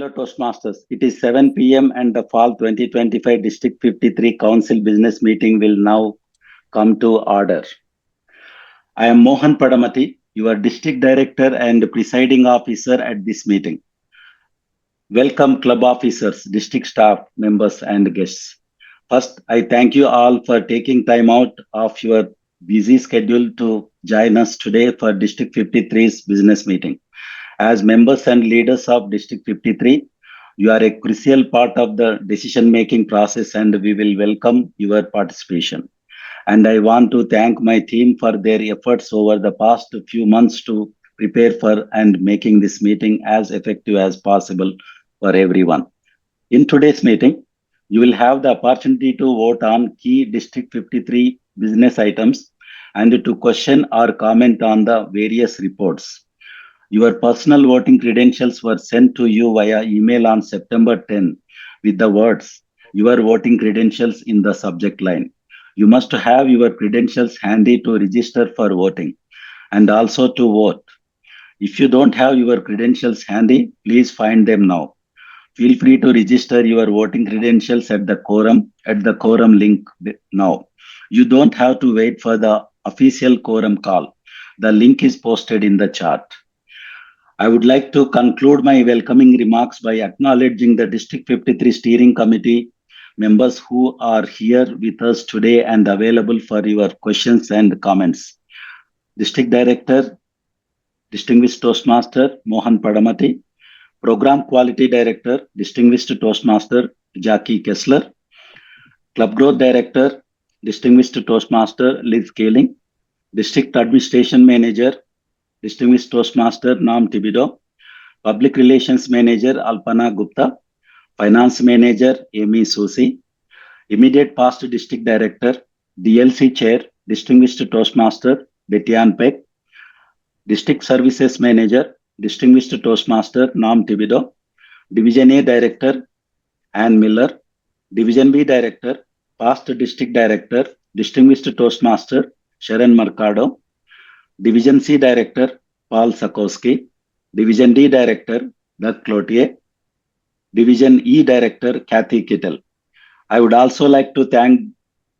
Hello, Toastmasters. It is 7 p.m. and the Fall 2025 District 53 Council Business Meeting will now come to order. I am Mohan Padamati, your District Director and Presiding Officer at this meeting. Welcome, club officers, district staff, members, and guests. First, I thank you all for taking time out of your busy schedule to join us today for District 53's business meeting. As members and leaders of District 53, you are a crucial part of the decision-making process and we will welcome your participation. And I want to thank my team for their efforts over the past few months to prepare for and making this meeting as effective as possible for everyone. In today's meeting, you will have the opportunity to vote on key District 53 business items and to question or comment on the various reports. Your personal voting credentials were sent to you via email on September 10 with the words, "Your voting credentials" in the subject line. You must have your credentials handy to register for voting and also to vote. If you don't have your credentials handy, please find them now. Feel free to register your voting credentials at the quorum link now. You don't have to wait for the official quorum call. The link is posted in the chat. I would like to conclude my welcoming remarks by acknowledging the District 53 Steering Committee members who are here with us today and available for your questions and comments. District Director, Distinguished Toastmaster Mohan Padamati, Program Quality Director, Distinguished Toastmaster Jackie Kessler, Club Growth Director, Distinguished Toastmaster Liz Kaling, District Administration Manager, Distinguished Toastmaster Nam Thibodeau, Public Relations Manager Alpana Gupta, Finance Manager Amy Susi, Immediate Past District Director, DLC Chair, Distinguished Toastmaster Bettian Peck, District Services Manager, Distinguished Toastmaster Nam Thibodeau, Division A Director Ann Miller, Division B Director, Past District Director, Distinguished Toastmaster Sharon Mercado, Division C Director Paul Sakowski, Division D Director Doug Cloutier, Division E Director Kathy Kittle. I would also like to thank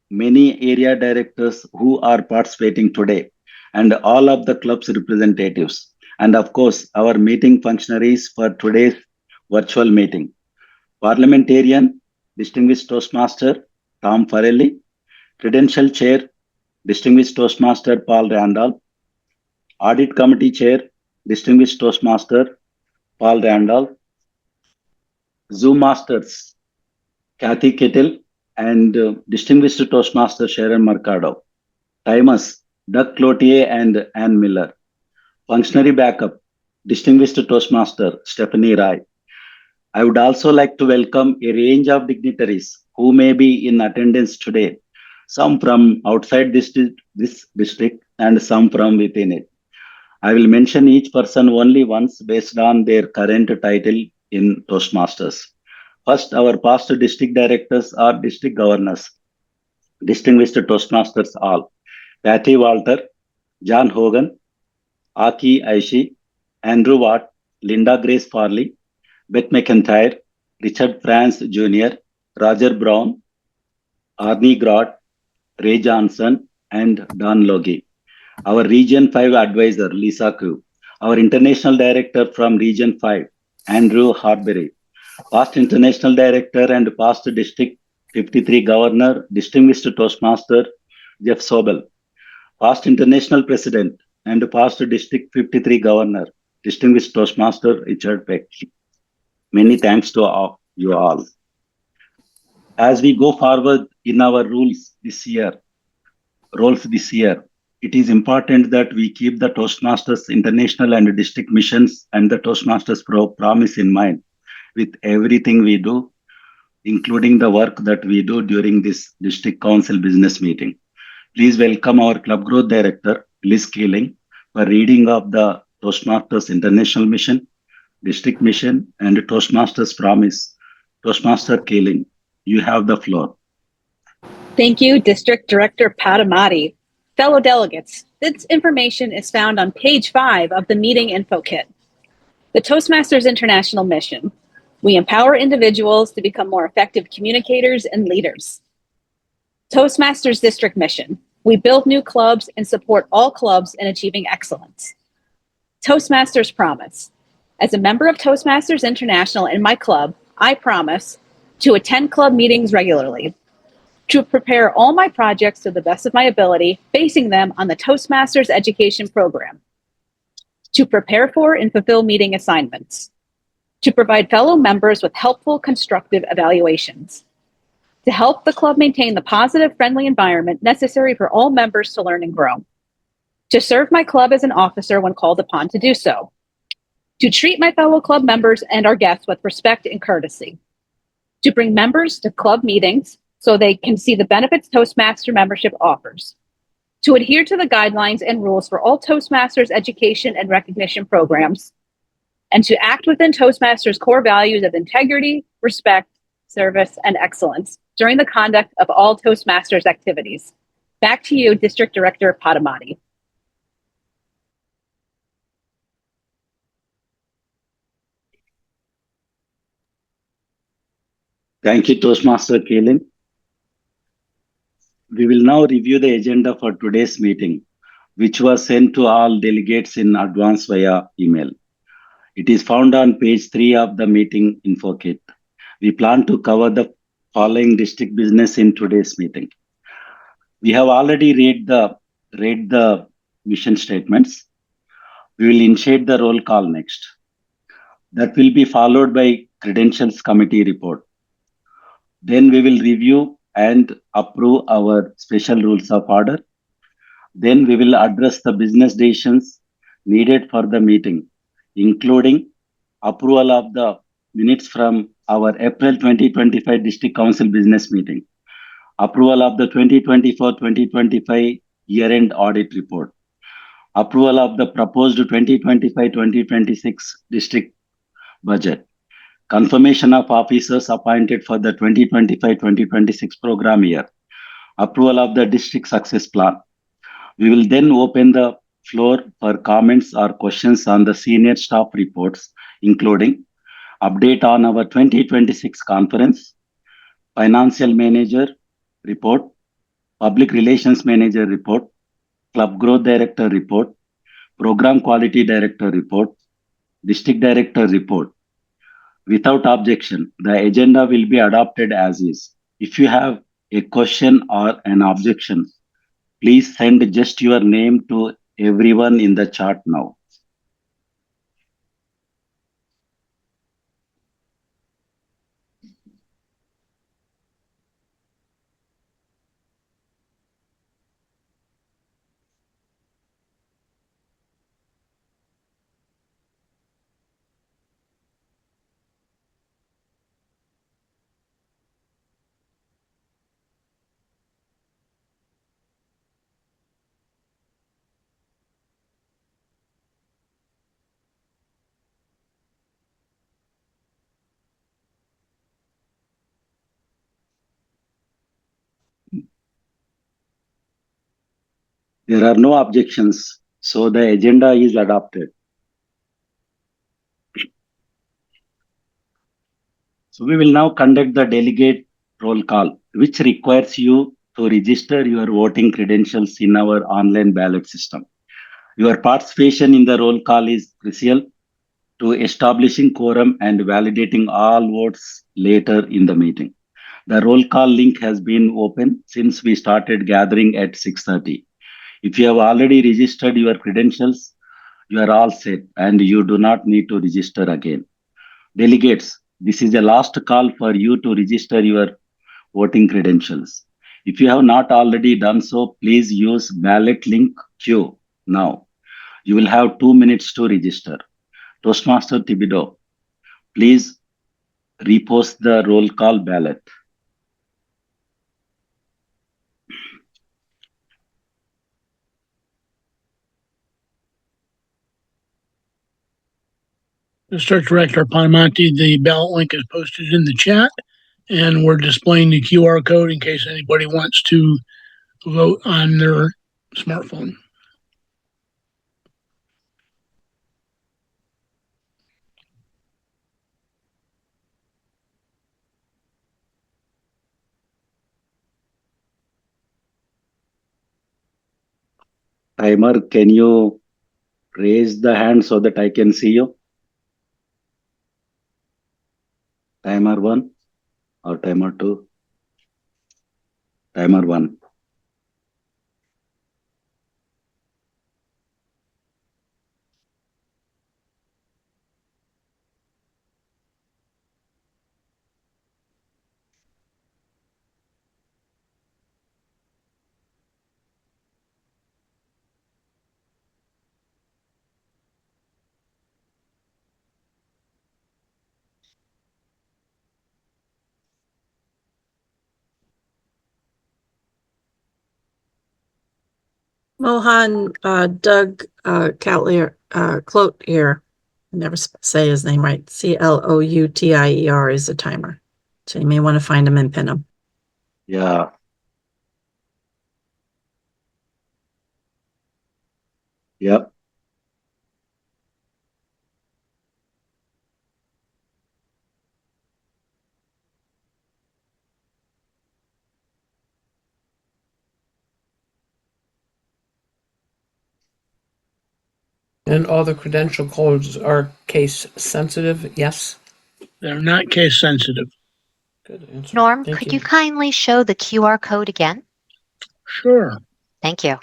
many area directors who are participating today and all of the club's representatives, and of course our meeting functionaries for today's virtual meeting. Parliamentarian, Distinguished Toastmaster Tom Farrelly, Credential Chair, Distinguished Toastmaster Paul Randolph, Audit Committee Chair, Distinguished Toastmaster Paul Randolph, Zoom Masters Kathy Kittle, and Distinguished Toastmaster Sharon Mercado, Timers Doug Cloutier and Ann Miller, Functionary Backup, Distinguished Toastmaster Stephanie Rai. I would also like to welcome a range of dignitaries who may be in attendance today, some from outside this district and some from within it. I will mention each person only once based on their current title in Toastmasters. First, our past district directors or district governors, Distinguished Toastmasters all, Patty Walter, John Hogan, Aki Aishi, Andrew Watt, Linda Grace Farley, Beth McIntyre, Richard France Jr., Roger Brown, Arnie Grott, Ray Johnson, and Don Logie. Our Region 5 advisor, Lisa Koo. Our International Director from Region 5, Andrew Harbury. Past International Director and past District 53 Governor, Distinguished Toastmaster Jeff Sobel. Past International President and past District 53 Governor, Distinguished Toastmaster Richard Peck. Many thanks to you all. As we go forward in our roles this year, it is important that we keep the Toastmasters International and District missions and the Toastmasters promise in mind with everything we do, including the work that we do during this District Council business meeting. Please welcome our Club Growth Director, Liz Keeling, for reading of the Toastmasters International Mission, District Mission, and Toastmasters Promise. Toastmaster Keeling, you have the floor. Thank you, District Director Padamati. Fellow delegates, this information is found on page 5 of the meeting info kit. The Toastmasters International Mission. We empower individuals to become more effective communicators and leaders. Toastmasters District Mission. We build new clubs and support all clubs in achieving excellence. Toastmasters Promise. As a member of Toastmasters International in my club, I promise to attend club meetings regularly, to prepare all my projects to the best of my ability, basing them on the Toastmasters education program, to prepare for and fulfill meeting assignments, to provide fellow members with helpful, constructive evaluations, to help the club maintain the positive, friendly environment necessary for all members to learn and grow, to serve my club as an officer when called upon to do so, to treat my fellow club members and our guests with respect and courtesy, to bring members to club meetings so they can see the benefits Toastmaster membership offers, to adhere to the guidelines and rules for all Toastmasters education and recognition programs, and to act within Toastmasters' core values of integrity, respect, service, and excellence during the conduct of all Toastmasters activities. Back to you, District Director Padamati. Thank you, Toastmaster Kaelin. We will now review the agenda for today's meeting, which was sent to all delegates in advance via email. It is found on page 3 of the meeting info kit. We plan to cover the following district business in today's meeting. We have already read the mission statements. We will initiate the roll call next. That will be followed by credentials committee report. Then we will review and approve our special rules of order. Then we will address the business decisions needed for the meeting, including approval of the minutes from our April 2025 District Council business meeting, approval of the 2024-2025 year-end audit report, approval of the proposed 2025-2026 district budget, confirmation of officers appointed for the 2025-2026 program year, approval of the district success plan. We will then open the floor for comments or questions on the senior staff reports, including update on our 2026 conference, financial manager report, public relations manager report, club growth director report, program quality director report, district director report. Without objection, the agenda will be adopted as is. If you have a question or an objection, please send just your name to everyone in the chat now. There are no objections, so the agenda is adopted. So we will now conduct the delegate roll call, which requires you to register your voting credentials in our online ballot system. Your participation in the roll call is crucial to establishing quorum and validating all votes later in the meeting. The roll call link has been open since we started gathering at 6:30. If you have already registered your credentials, you are all set and you do not need to register again. Delegates, this is the last call for you to register your voting credentials. If you have not already done so, please use ballot link Q now. You will have 2 minutes to register. Toastmaster Thibodeau, please repost the roll call ballot. District Director Padamati, the ballot link is posted in the chat, and we're displaying the QR code in case anybody wants to vote on their smartphone. Timer, can you raise the hand so that I can see you? Timer 1 or timer 2? Timer 1. Mohan, Doug, Cloutier, I never say his name right. Cloutier is the timer. So you may want to find him and pin him. Yeah. Yep. And all the credential codes are case sensitive, yes? They're not case sensitive. Good answer. Norm, Thank could you kindly show the QR code again? Sure. Thank you.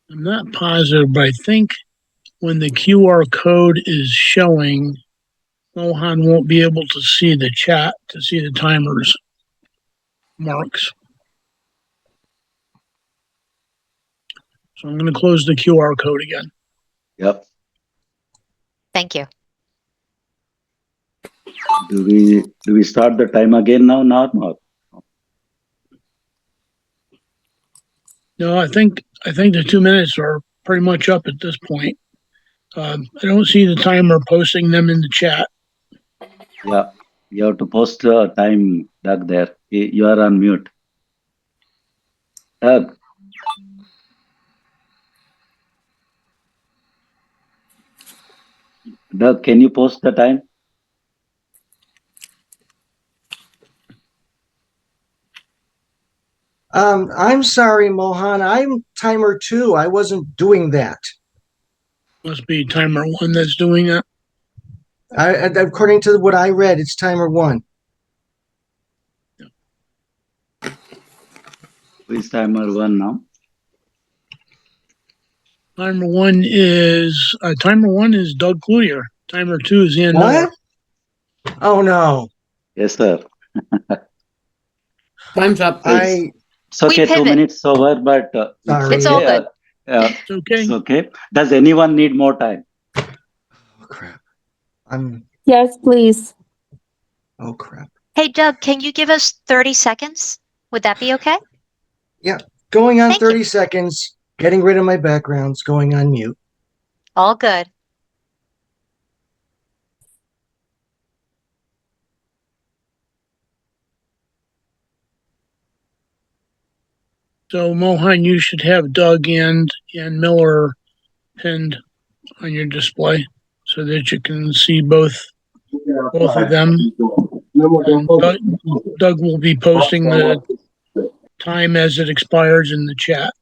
I'm not positive, but I think when the QR code is showing, Mohan won't be able to see the chat to see the timers marks. So I'm going to close the QR code again. Yep. Thank you. Do we start the time again now, Norm? Or? No, I think the 2 minutes are pretty much up at this point. I don't see the timer posting them in the chat. Yeah. You have to post time, Doug, there. You are on mute. Doug. Doug, can you post the time? I'm sorry, Mohan. I'm timer 2. I wasn't doing that. Must be timer 1 that's doing that. According to what I read, it's timer 1. Who is timer 1 now? Timer one is Doug Cloutier. Timer 2 is Ian Miller. What? Oh no. Yes, sir. Time's up. It's okay, 2 minutes over, but Sorry. It's all good. It's okay. It's okay. Does anyone need more time? Oh crap. Yes, please. Oh crap. Hey, Doug, can you give us 30 seconds? Would that be okay? Yeah. Going on Thank 30 you. seconds. Getting rid of my backgrounds. Going on mute. All good. So Mohan, you should have Doug and Miller pinned on your display so that you can see both of them. And Doug will be posting the time as it expires in the chat.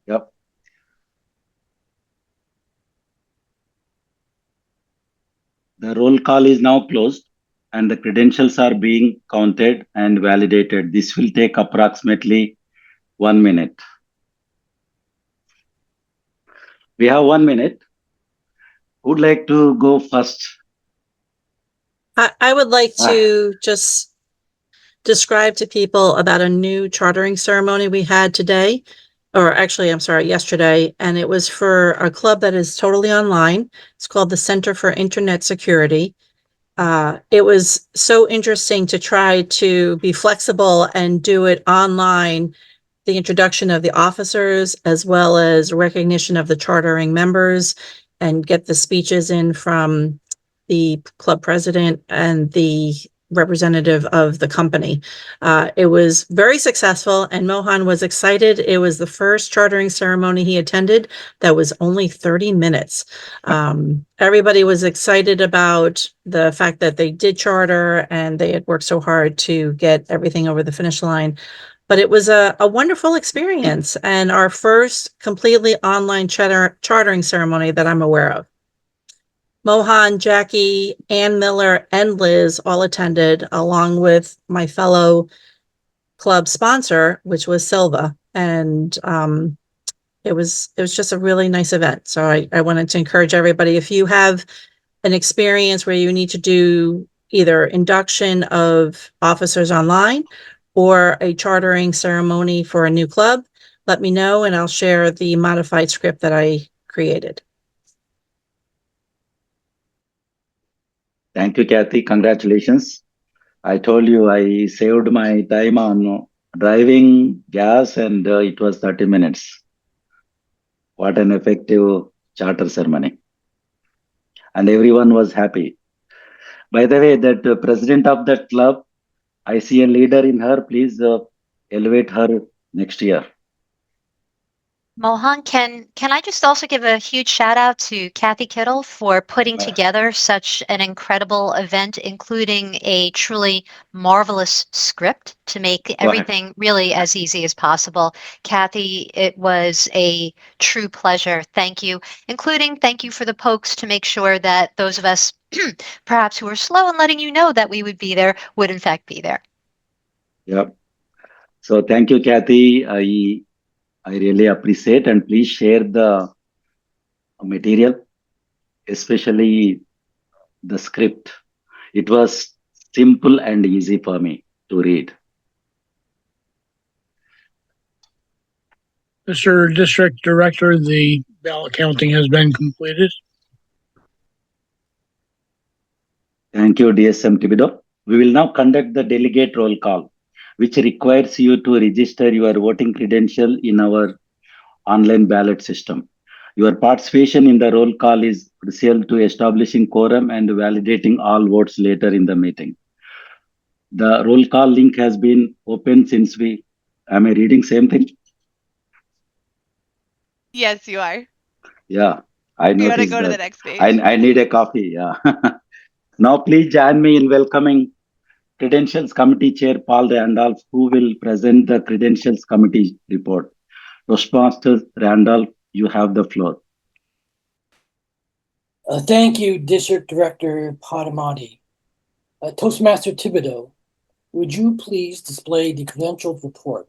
Yep. The roll call is now closed and the credentials are being counted and validated. This will take approximately 1 minute. We have 1 minute. Who'd like to go first? I would like to just describe to people about a new chartering ceremony we had today, or actually, I'm sorry, yesterday, and it was for a club that is totally online. It's called the Center for Internet Security. It was so interesting to try to be flexible and do it online, the introduction of the officers, as well as recognition of the chartering members, and get the speeches in from the club president and the representative of the company. It was very successful, and Mohan was excited. It was the first chartering ceremony he attended that was only 30 minutes. Everybody was excited about the fact that they did charter and they had worked so hard to get everything over the finish line. But it was a wonderful experience, and our first completely online chartering ceremony that I'm aware of. Mohan, Jackie, Ann Miller, and Liz all attended, along with my fellow club sponsor, which was Silva. And it was just a really nice event. So I wanted to encourage everybody, if you have an experience where you need to do either induction of officers online or a chartering ceremony for a new club, let me know and I'll share the modified script that I created. Thank you, Kathy. Congratulations. I told you I saved my time on driving, gas, and it was 30 minutes. What an effective charter ceremony. And everyone was happy. By the way, that president of that club, I see a leader in her. Please elevate her next year. Mohan, can I just also give a huge shout out to Kathy Kittle for putting together such an incredible event, including a truly marvelous script to make everything really as easy as possible. Kathy, it was a true pleasure. Thank you, including thank you for the pokes to make sure that those of us perhaps who were slow in letting you know that we would be there would in fact be there. Yep. So thank you, Kathy. I really appreciate, and please share the material, especially the script. It was simple and easy for me to read. Mr. District Director, the ballot counting has been completed. Thank you, DSM Thibodeau. We will now conduct the delegate roll call, which requires you to register your voting credential in our online ballot system. Your participation in the roll call is crucial to establishing quorum and validating all votes later in the meeting. The roll call link has been open since am I reading same thing? Yes, you are. Yeah, I You gotta noticed go to the that. next page. I need a coffee, yeah. Now please join me in welcoming Credentials Committee Chair Paul Randolph, who will present the Credentials Committee report. Toastmasters Randolph, you have the floor. Thank you, District Director Padamati. Toastmaster Thibodeau, would you please display the credentials report?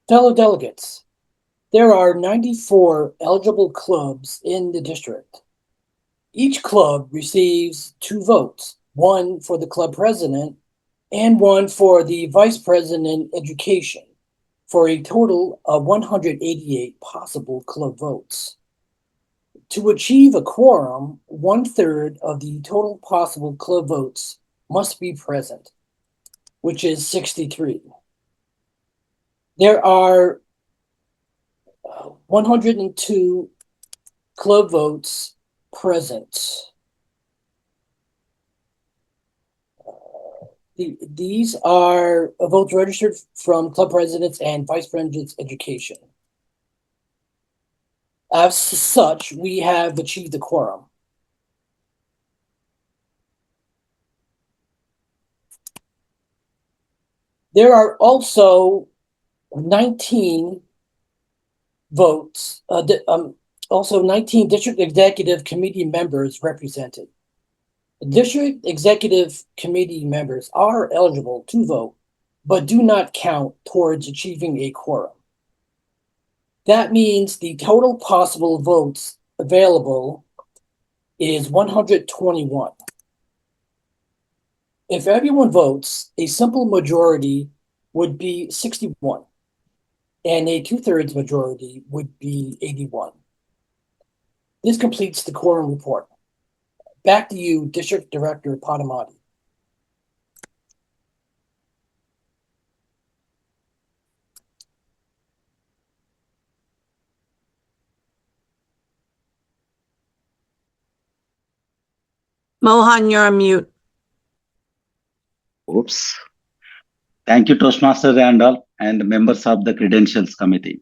Fellow delegates, there are 94 eligible clubs in the district. Each club receives 2 votes, one for the club president and one for the vice president education, for a total of 188 possible club votes. To achieve a quorum, 1/3 of the total possible club votes must be present, which is 63. There are 102 club votes present. These are votes registered from club presidents and vice presidents education. As such, we have achieved the quorum. There are also 19 votes, also 19 district executive committee members represented. District executive committee members are eligible to vote, but do not count towards achieving a quorum. That means the total possible votes available is 121. If everyone votes, a simple majority would be 61, and a 2/3 majority would be 81. This completes the quorum report. Back to you, District Director Padamati. Mohan, you're on mute. Oops. Thank you, Toastmasters and all, and members of the Credentials Committee.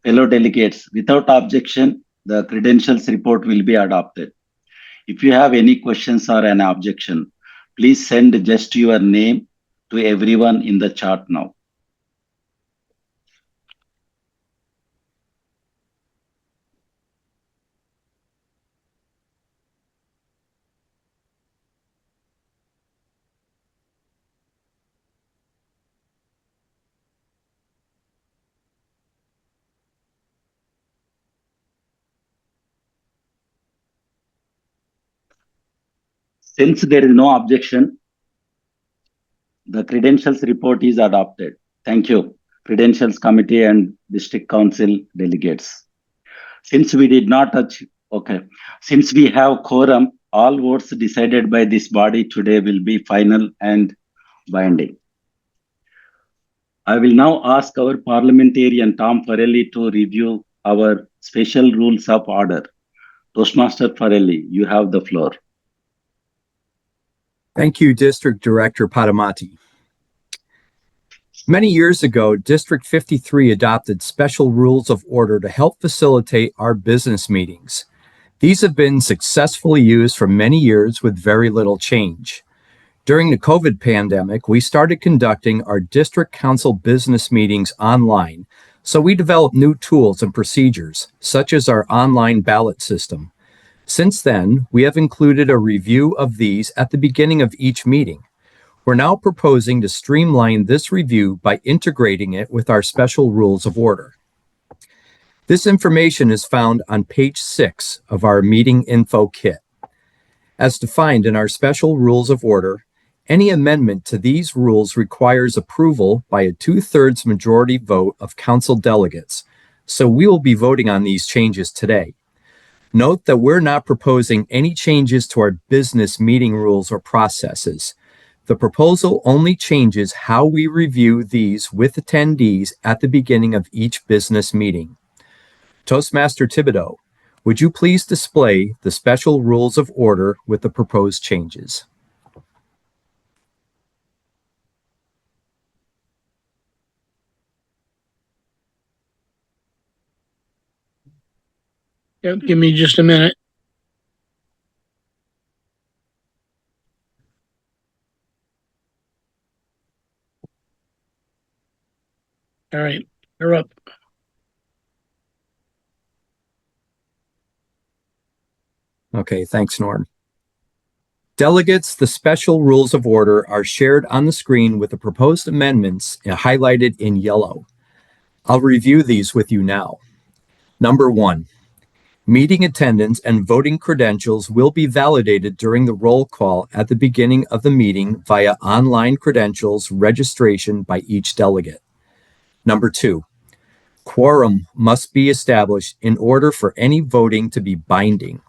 Fellow delegates, without objection, the credentials report will be adopted. If you have any questions or an objection, please send just your name to everyone in the chat now. Since there is no objection, the credentials report is adopted. Thank you, Credentials Committee and District Council delegates. Since we did not achieve, since we have quorum, all votes decided by this body today will be final and binding. I will now ask our parliamentarian Tom Farrelly to review our special rules of order. Toastmaster Farrelly, you have the floor. Thank you, District Director Padamati. Many years ago, District 53 adopted special rules of order to help facilitate our business meetings. These have been successfully used for many years with very little change. During the COVID pandemic, we started conducting our district council business meetings online, so we developed new tools and procedures, such as our online ballot system. Since then, we have included a review of these at the beginning of each meeting. We're now proposing to streamline this review by integrating it with our special rules of order. This information is found on page 6 of our meeting info kit. As defined in our special rules of order, any amendment to these rules requires approval by a 2/3 majority vote of council delegates, so we will be voting on these changes today. Note that we're not proposing any changes to our business meeting rules or processes. The proposal only changes how we review these with attendees at the beginning of each business meeting. Toastmaster Thibodeau, would you please display the special rules of order with the proposed changes? Yep, give me just a minute. All right, you're up. Okay, thanks, Norm. Delegates, the special rules of order are shared on the screen with the proposed amendments highlighted in yellow. I'll review these with you now. Number 1, meeting attendance and voting credentials will be validated during the roll call at the beginning of the meeting via online credentials registration by each delegate. Number 2, quorum must be established in order for any voting to be binding.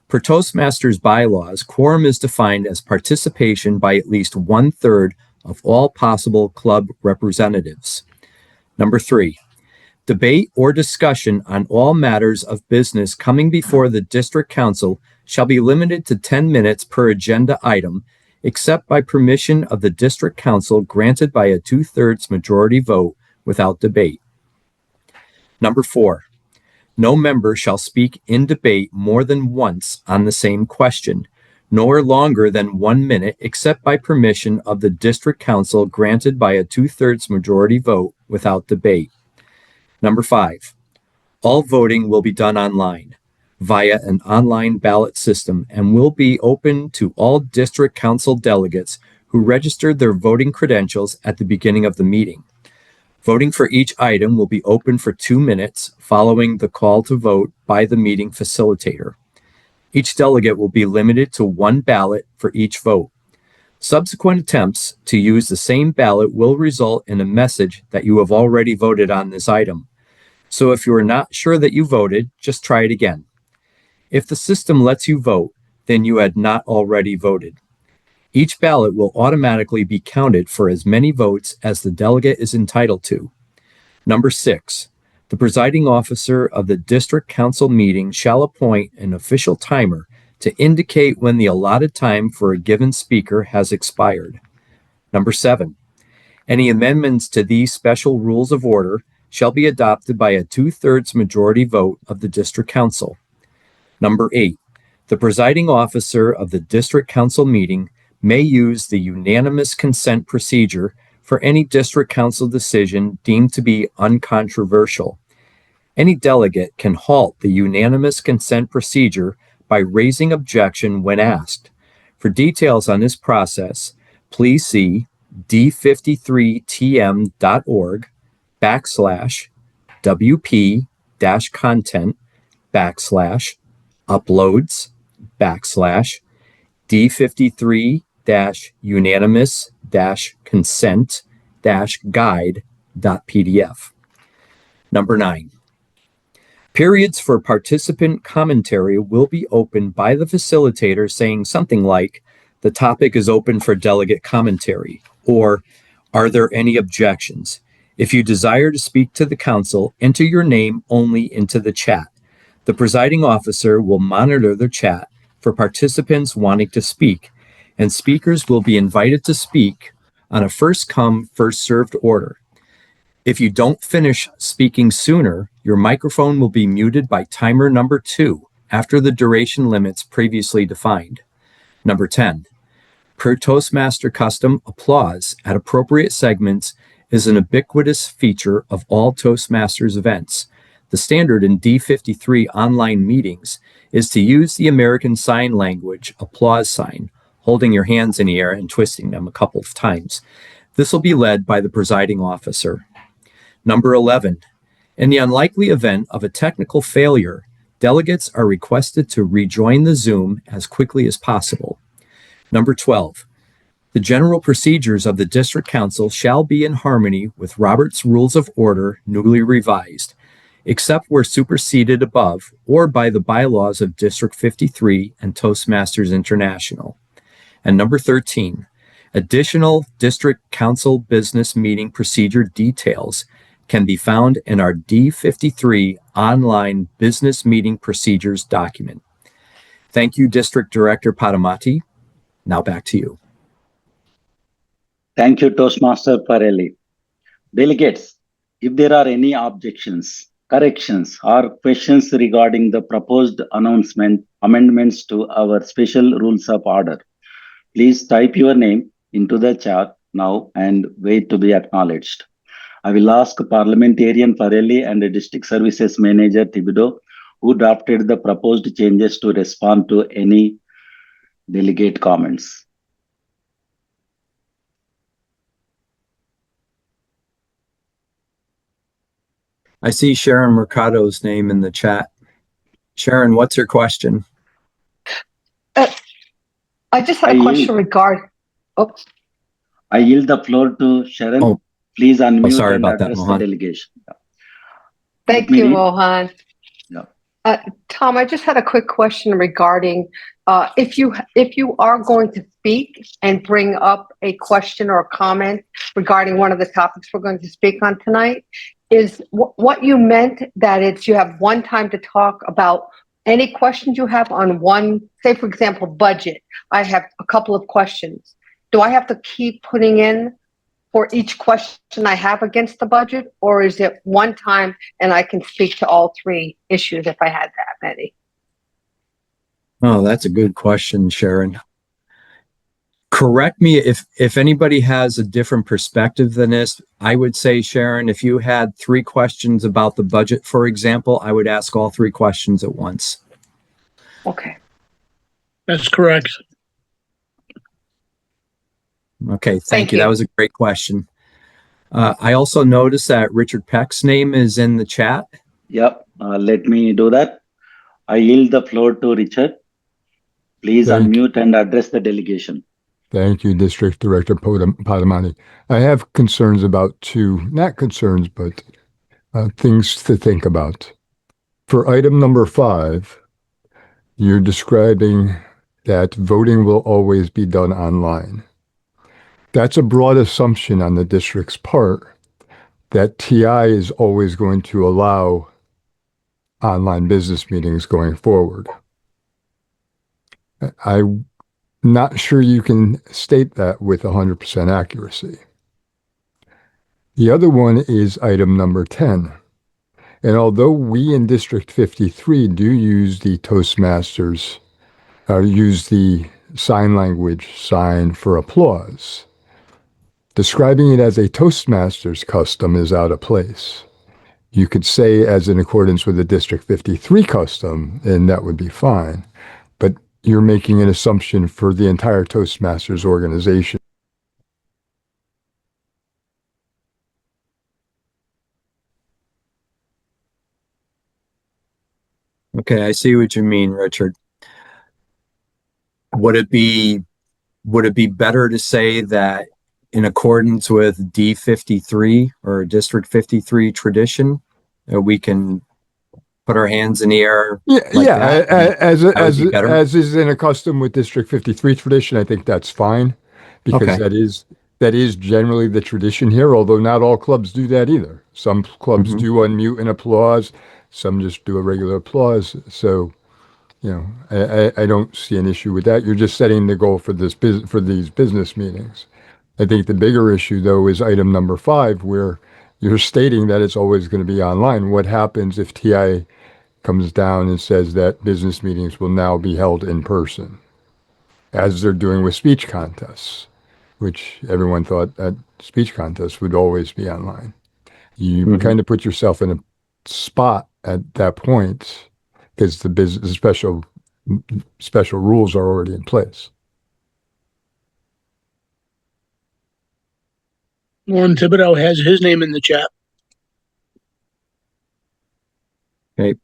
Per Toastmasters bylaws, quorum is defined as participation by at least 1/3 of all possible club representatives. Number 3, debate or discussion on all matters of business coming before the district council shall be limited to 10 minutes per agenda item, except by permission of the district council granted by a 2/3 majority vote without debate. Number 4, no member shall speak in debate more than once on the same question, nor longer than 1 minute, except by permission of the district council granted by a 2/3 majority vote without debate. Number 5, all voting will be done online via an online ballot system and will be open to all district council delegates who registered their voting credentials at the beginning of the meeting. Voting for each item will be open for 2 minutes following the call to vote by the meeting facilitator. Each delegate will be limited to 1 ballot for each vote. Subsequent attempts to use the same ballot will result in a message that you have already voted on this item. So if you are not sure that you voted, just try it again. If the system lets you vote, then you had not already voted. Each ballot will automatically be counted for as many votes as the delegate is entitled to. Number 6, the presiding officer of the district council meeting shall appoint an official timer to indicate when the allotted time for a given speaker has expired. Number 7, any amendments to these special rules of order shall be adopted by a 2/3 majority vote of the district council. Number 8, the presiding officer of the district council meeting may use the unanimous consent procedure for any district council decision deemed to be uncontroversial. Any delegate can halt the unanimous consent procedure by raising objection when asked. For details on this process, please see d53-content/uploads/d53-unanimous-consent-guide.pdf. Number 9. Periods for participant commentary will be opened by the facilitator saying something like, "The topic is open for delegate commentary," or "Are there any objections?" If you desire to speak to the council, enter your name only into the chat. The presiding officer will monitor the chat for participants wanting to speak, and speakers will be invited to speak on a first-come, first-served order. If you don't finish speaking sooner, your microphone will be muted by timer number 2 after the duration limits previously defined. Number 10, per Toastmaster custom, applause at appropriate segments is an ubiquitous feature of all Toastmasters events. The standard in D53 online meetings is to use the American Sign Language applause sign, holding your hands in the air and twisting them a couple of times. This will be led by the presiding officer. Number 11, in the unlikely event of a technical failure, delegates are requested to rejoin the Zoom as quickly as possible. Number 12, the general procedures of the district council shall be in harmony with Robert's Rules of Order newly revised, except where superseded above or by the bylaws of District 53 and Toastmasters International. And number 13, additional district council business meeting procedure details can be found in our D53 online business meeting procedures document. Thank you, District Director Padamati. Now back to you. Thank you, Toastmaster Parelli. Delegates, if there are any objections, corrections, or questions regarding the proposed amendments to our special rules of order, please type your name into the chat now and wait to be acknowledged. I will ask Parliamentarian Farelli and the District Services Manager Thibodeau, who drafted the proposed changes, to respond to any delegate comments. I see Sharon Mercado's name in the chat. Sharon, what's your question? I just had a question regarding. Oops. I yield the floor to Sharon. Oh. Please unmute sorry and about that, address the Mohan. delegation. Yeah. Thank you, Mohan. Yeah. Tom, I just had a quick question regarding if you are going to speak and bring up a question or a comment regarding one of the topics we're going to speak on tonight, is what you meant that it's you have one time to talk about any questions you have on one, say for example, budget. I have a couple of questions. Do I have to keep putting in for each question I have against the budget, or is it one time and I can speak to all three issues if I had that many? Oh, that's a good question, Sharon. Correct me if anybody has a different perspective than this. I would say, Sharon, if you had 3 questions about the budget, for example, I would ask all 3 questions at once. Okay. That's correct. Okay, Thank you. you. That was a great question. I also noticed that Richard Peck's name is in the chat. Yep, let me do that. I yield the floor to Richard. Please unmute and address the delegation. Thank you, District Director Padamati. I have concerns about not concerns, but things to think about. For item number 5, you're describing that voting will always be done online. That's a broad assumption on the district's part that TI is always going to allow online business meetings going forward. I'm not sure you can state that with 100% accuracy. The other one is item number 10. And although we in District 53 do use the Toastmasters, use the sign language sign for applause, describing it as a Toastmasters custom is out of place. You could say as in accordance with the District 53 custom, and that would be fine. But you're making an assumption for the entire Toastmasters organization. Okay, I see what you mean, Richard. Would it be better to say that in accordance with D53 or District 53 tradition, we can put our hands in the air like that? As is in a custom with District 53 tradition, I think that's fine, because that is generally the tradition here, although not all clubs do that either. Some clubs do unmute and applause, some just do a regular applause. So, I don't see an issue with that. You're just setting the goal for these business meetings. I think the bigger issue, though, is item number 5, where you're stating that it's always going to be online. What happens if TI comes down and says that business meetings will now be held in person, as they're doing with speech contests, which everyone thought that speech contests would always be online? You kind of put yourself in a spot at that point, because the special rules are already in place. Norm Thibodeau has his name in the chat. Okay.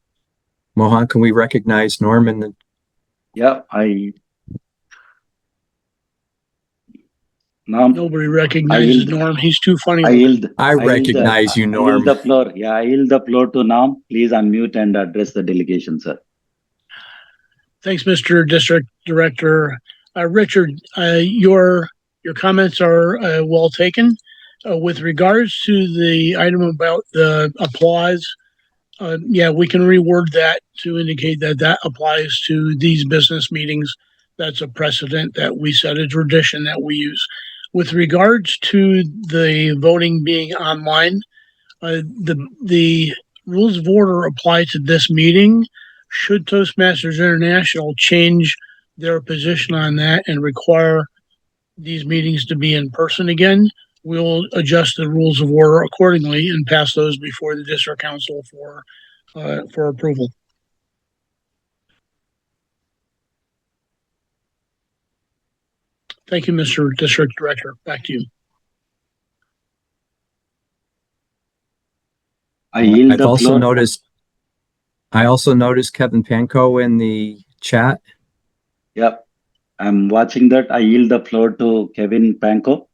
Mohan, can we recognize Norm in the... Yeah, Nobody recognizes Norm. He's too funny. I recognize you, Norm. I yield the floor. Yeah, I yield the floor to Norm. Please unmute and address the delegation, sir. Thanks, Mr. District Director. Richard, your comments are well taken. With regards to the item about the applause, yeah, we can reword that to indicate that that applies to these business meetings. That's a precedent that we set, a tradition that we use. With regards to the voting being online, the rules of order apply to this meeting. Should Toastmasters International change their position on that and require these meetings to be in person again, we'll adjust the rules of order accordingly and pass those before the district council for approval. Thank you, Mr. District Director. Back to you. I also noticed Kevin Panko in the chat. Yep, I'm watching that. I yield the floor to Kevin Panko.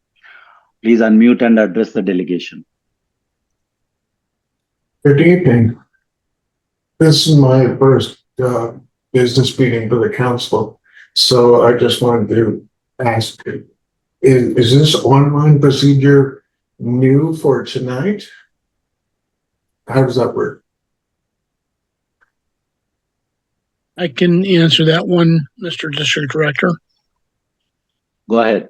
Please unmute and address the delegation. Good evening. This is my first business meeting for the council, so I just wanted to ask, is this online procedure new for tonight? How does that work? I can answer that one, Mr. District Director. Go ahead.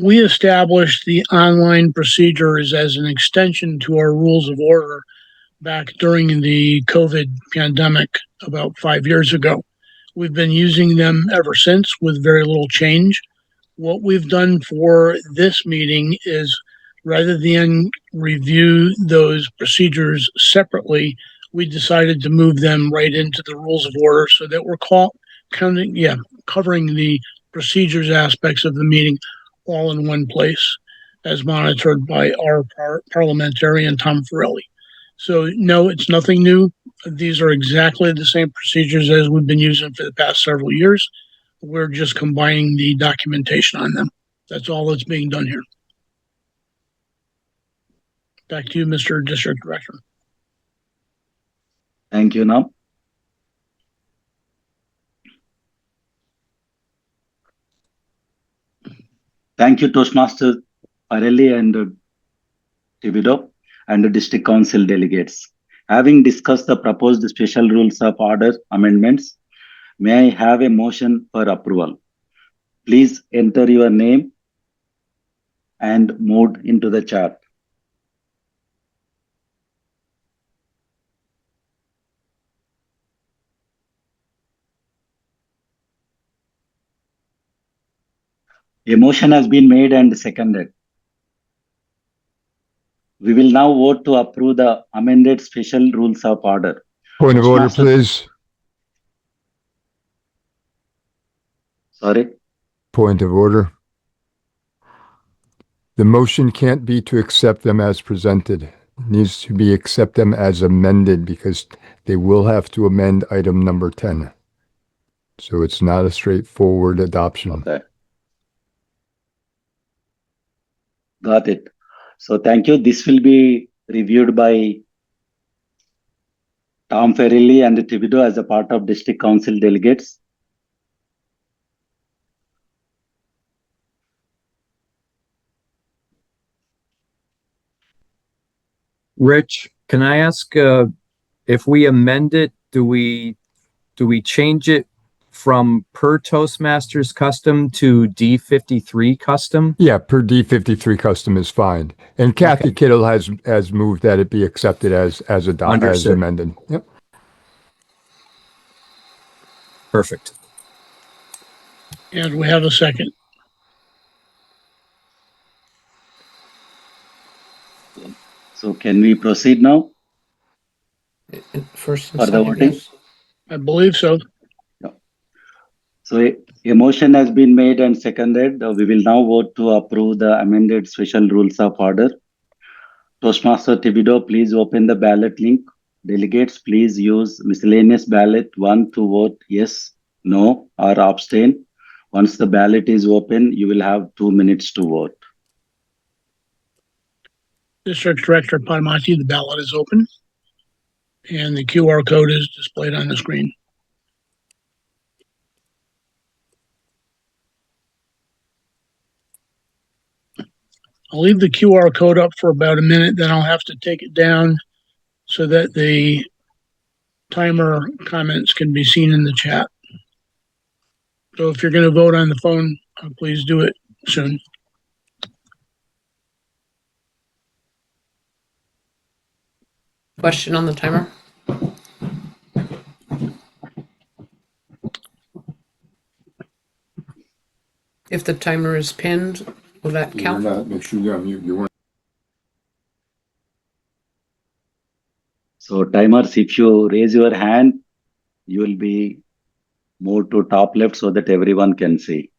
We established the online procedures as an extension to our rules of order back during the COVID pandemic about 5 years ago. We've been using them ever since with very little change. What we've done for this meeting is, rather than review those procedures separately, we decided to move them right into the rules of order so that we're covering the procedures aspects of the meeting all in one place, as monitored by our parliamentarian, Tom Farrelly. So no, it's nothing new. These are exactly the same procedures as we've been using for the past several years. We're just combining the documentation on them. That's all that's being done here. Back to you, Mr. District Director. Thank you now. Thank you, Toastmasters Parelli and Thibodeau and the District Council delegates. Having discussed the proposed special rules of order amendments, may I have a motion for approval? Please enter your name and mode into the chat. A motion has been made and seconded. We will now vote to approve the amended special rules of order. Point of order, Toastmaster- please. Sorry. Point of order. The motion can't be to accept them as presented. It needs to be accept them as amended because they will have to amend item number 10. So it's not a straightforward adoption. Okay. Got it. So thank you. This will be reviewed by Tom Ferrilli and Thibodeau as a part of District Council delegates. Rich, can I ask if we amend it, do we change it from per Toastmasters custom to D53 custom? Yeah, per D53 custom is fine. And Kathy Kittle has moved that it be accepted as amended. Yep. Perfect. And we have a second. So can we proceed now First and for the second, voting? yes. I believe so. So a motion has been made and seconded. We will now vote to approve the amended special rules of order. Toastmaster Thibodeau, please open the ballot link. Delegates, please use miscellaneous ballot 1 to vote yes, no, or abstain. Once the ballot is open, you will have 2 minutes to vote. District Director Padamati, the ballot is open. And the QR code is displayed on the screen. I'll leave the QR code up for about a minute, then I'll have to take it down so that the timer comments can be seen in the chat. So if you're going to vote on the phone, please do it soon. Question on the timer? If the timer is pinned, will that count? Make sure you unmute. You weren't. So timers, if you raise your hand, you will be moved to top left so that everyone can see.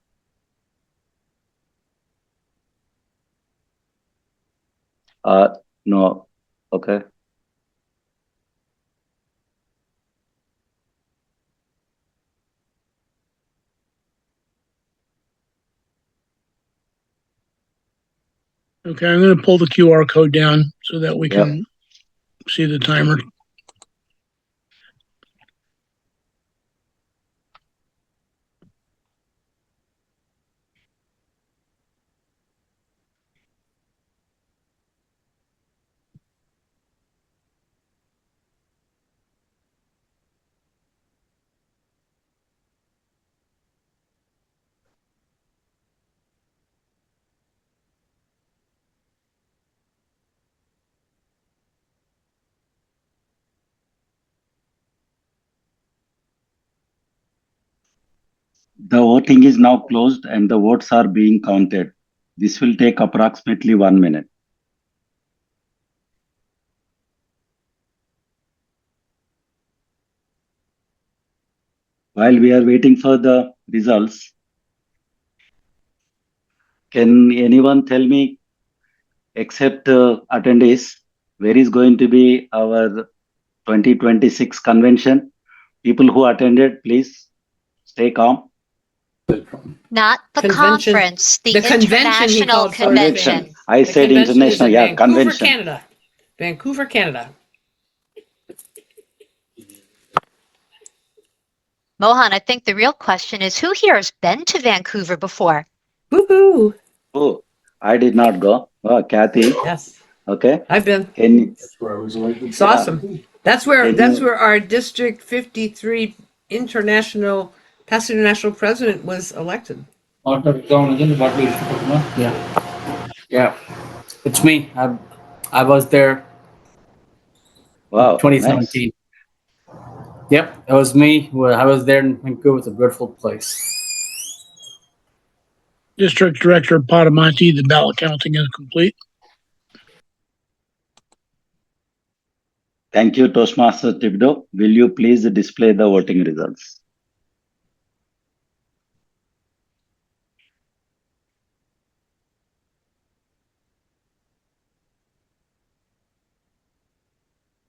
No, okay. Okay, I'm going to pull the QR code down so that we can see the timer. The voting is now closed and the votes are being counted. This will take approximately 1 minute. While we are waiting for the results, can anyone tell me, except attendees, where is going to be our 2026 convention? People who attended, please stay calm. Not the Convention. conference, the, The convention he international called for. convention. I The said convention is international. in Yeah, Vancouver, convention. Canada. Vancouver, Canada. Mohan, I think the real question is who here has been to Vancouver before? Woohoo! Oh, I did not go. Oh, Kathy. Yes, Okay. I've been. That's where I was elected. It's awesome. That's where Can you- our District 53 international past international president was elected. Yeah, yeah, it's me. I was there Wow, nice. 2017. Yep, it was me. Well, I was there in Vancouver. It's a beautiful place. District Director Padamati, the ballot counting is complete. Thank you, Toastmaster Thibodeau. Will you please display the voting results?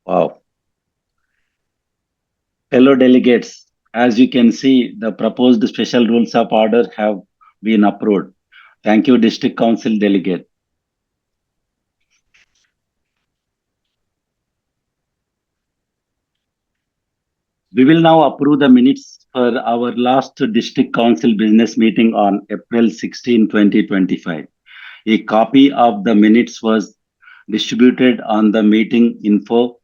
Wow. Fellow delegates, as you can see, the proposed special rules of order have been approved. Thank you, District Council delegate. We will now approve the minutes for our last District Council business meeting on April 16, 2025. A copy of the minutes was distributed on the meeting info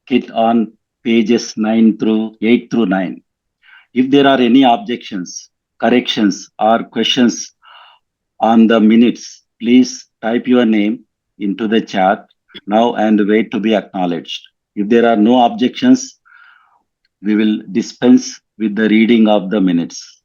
kit on pages 8 through 9. If there are any objections, corrections, or questions on the minutes, please type your name into the chat now and wait to be acknowledged. If there are no objections, we will dispense with the reading of the minutes.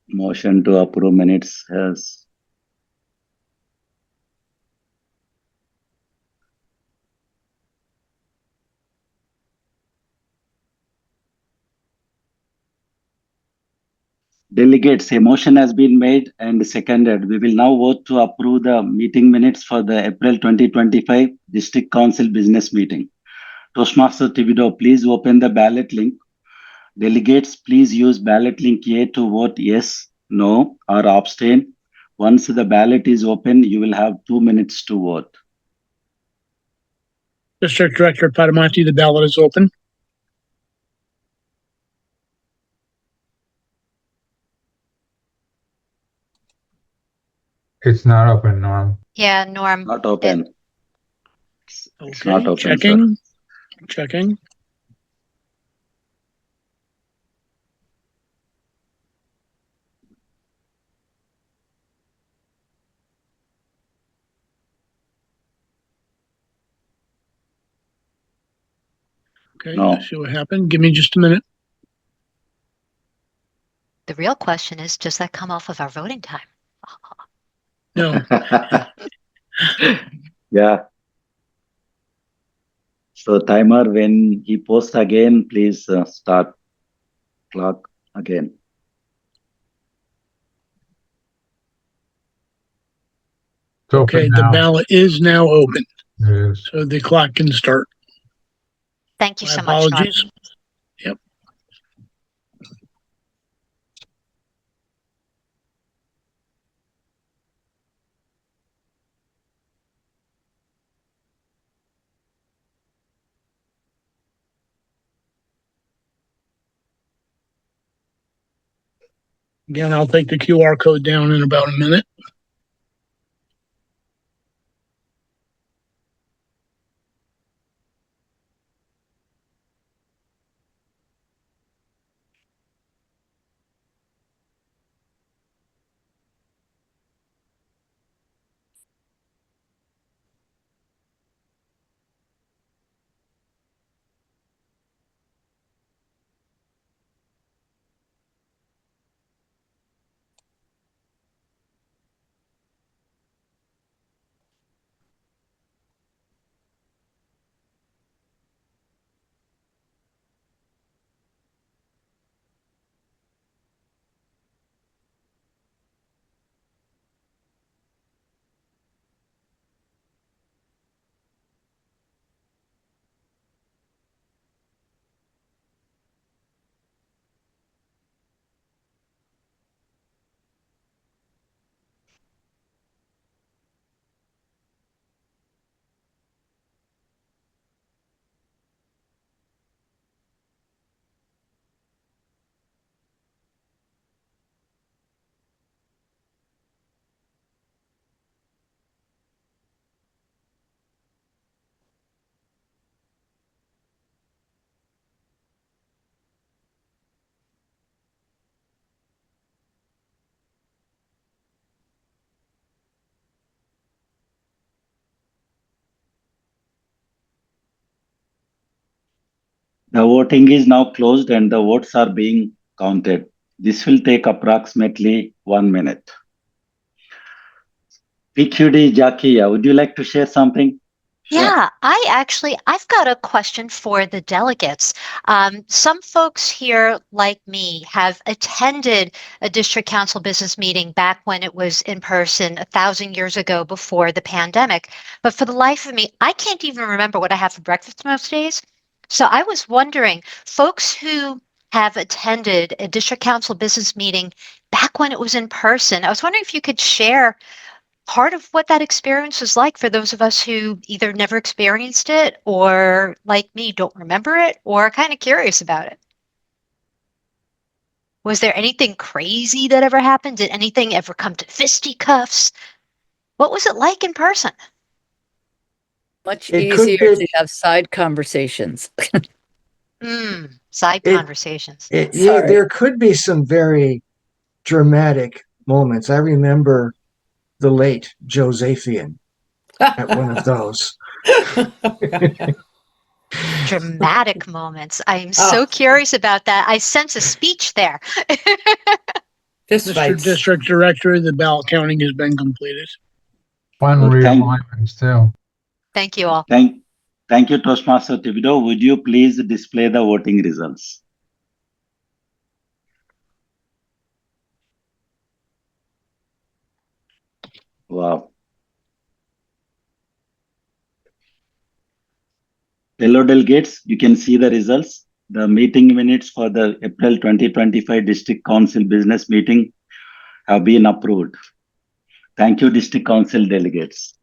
Motion to approve minutes has delegates. A motion has been made and seconded. We will now vote to approve the meeting minutes for the April 2025 District Council business meeting. Toastmaster Thibodeau, please open the ballot link. Delegates, please use ballot link A to vote yes, no, or abstain. Once the ballot is open, you will have 2 minutes to vote. District Director Padamati, the ballot is open. It's not open, Norm. Yeah, Norm. Not open. It's not open, checking. sir. Checking. Okay, No. let's see what happened. Give me just a minute. The real question is, does that come off of our voting time? No. Yeah. So timer, when he posts again, please start clock again. It's open Okay, the now. ballot is now open. It is. So the clock can start. Thank you My so much, Norm. apologies. Yep. Again, I'll take the QR code down in about a minute. The voting is now closed and the votes are being counted. This will take approximately 1 minute. PQD Jakia, would you like to share something? Sure. Yeah, I've got a question for the delegates. Some folks here, like me, have attended a district council business meeting back when it was in person 1,000 years ago before the pandemic. But for the life of me, I can't even remember what I have for breakfast most days. So I was wondering, folks who have attended a district council business meeting back when it was in person, I was wondering if you could share part of what that experience was like for those of us who either never experienced it or, like me, don't remember it or are kind of curious about it. Was there anything crazy that ever happened? Did anything ever come to fisticuffs? What was it like in person? Much It could easier be- to have side conversations. Side conversations. Sorry. There could be some very dramatic moments. I remember the late Josephian at one of those. Dramatic moments. I'm so curious about that. I sense a speech there. Mr. District Director, the ballot counting has been completed. Fun realignments too. Thank you all. Thank you, Toastmaster Thibodeau. Would you please display the voting results? Wow. Fellow delegates, you can see the results. The meeting minutes for the April 2025 District Council business meeting have been approved. Thank you, District Council delegates.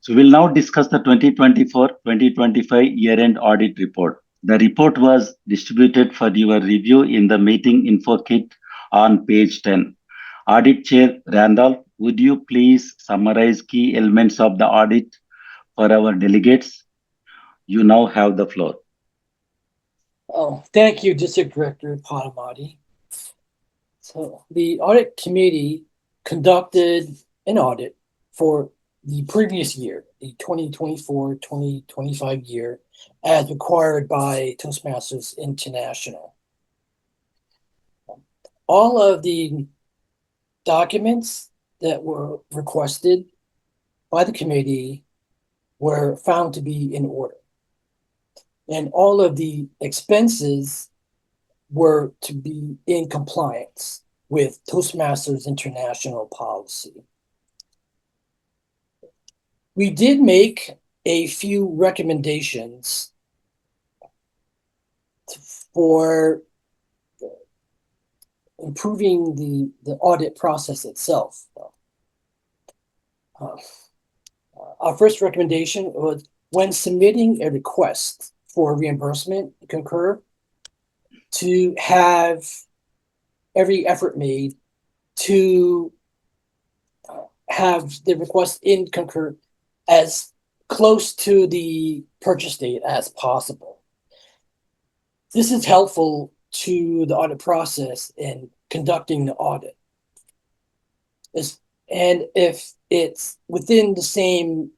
So we'll now discuss the 2024-2025 year-end audit report. The report was distributed for your review in the meeting info kit on page 10. Audit Chair Randolph, would you please summarize key elements of the audit for our delegates? You now have the floor. Oh, thank you, District Director Padamati. So the audit committee conducted an audit for the previous year, the 2024-2025 year, as required by Toastmasters International. All of the documents that were requested by the committee were found to be in order. And all of the expenses were to be in compliance with Toastmasters International policy. We did make a few recommendations for improving the audit process itself. Our first recommendation was when submitting a request for reimbursement concur to have every effort made to have the request in concur as close to the purchase date as possible. This is helpful to the audit process in conducting the audit. And if it's within the same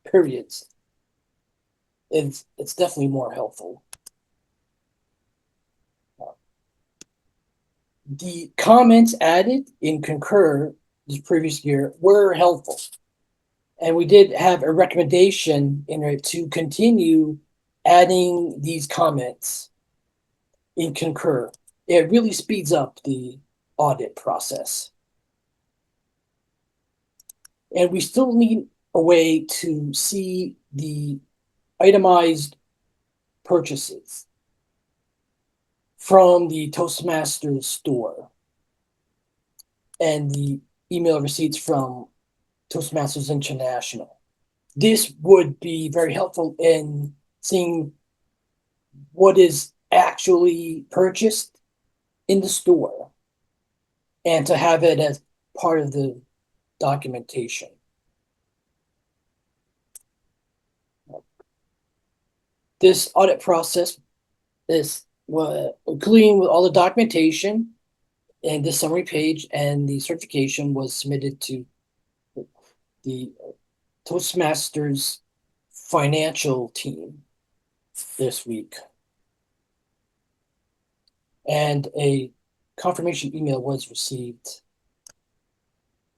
periods, it's definitely more helpful. The comments added in concur this previous year were helpful. And we did have a recommendation in it to continue adding these comments in concur. It really speeds up the audit process. And we still need a way to see the itemized purchases from the Toastmasters store and the email receipts from Toastmasters International. This would be very helpful in seeing what is actually purchased in the store and to have it as part of the documentation. This audit process is including with all the documentation and this summary page and the certification was submitted to the Toastmasters financial team this week. And a confirmation email was received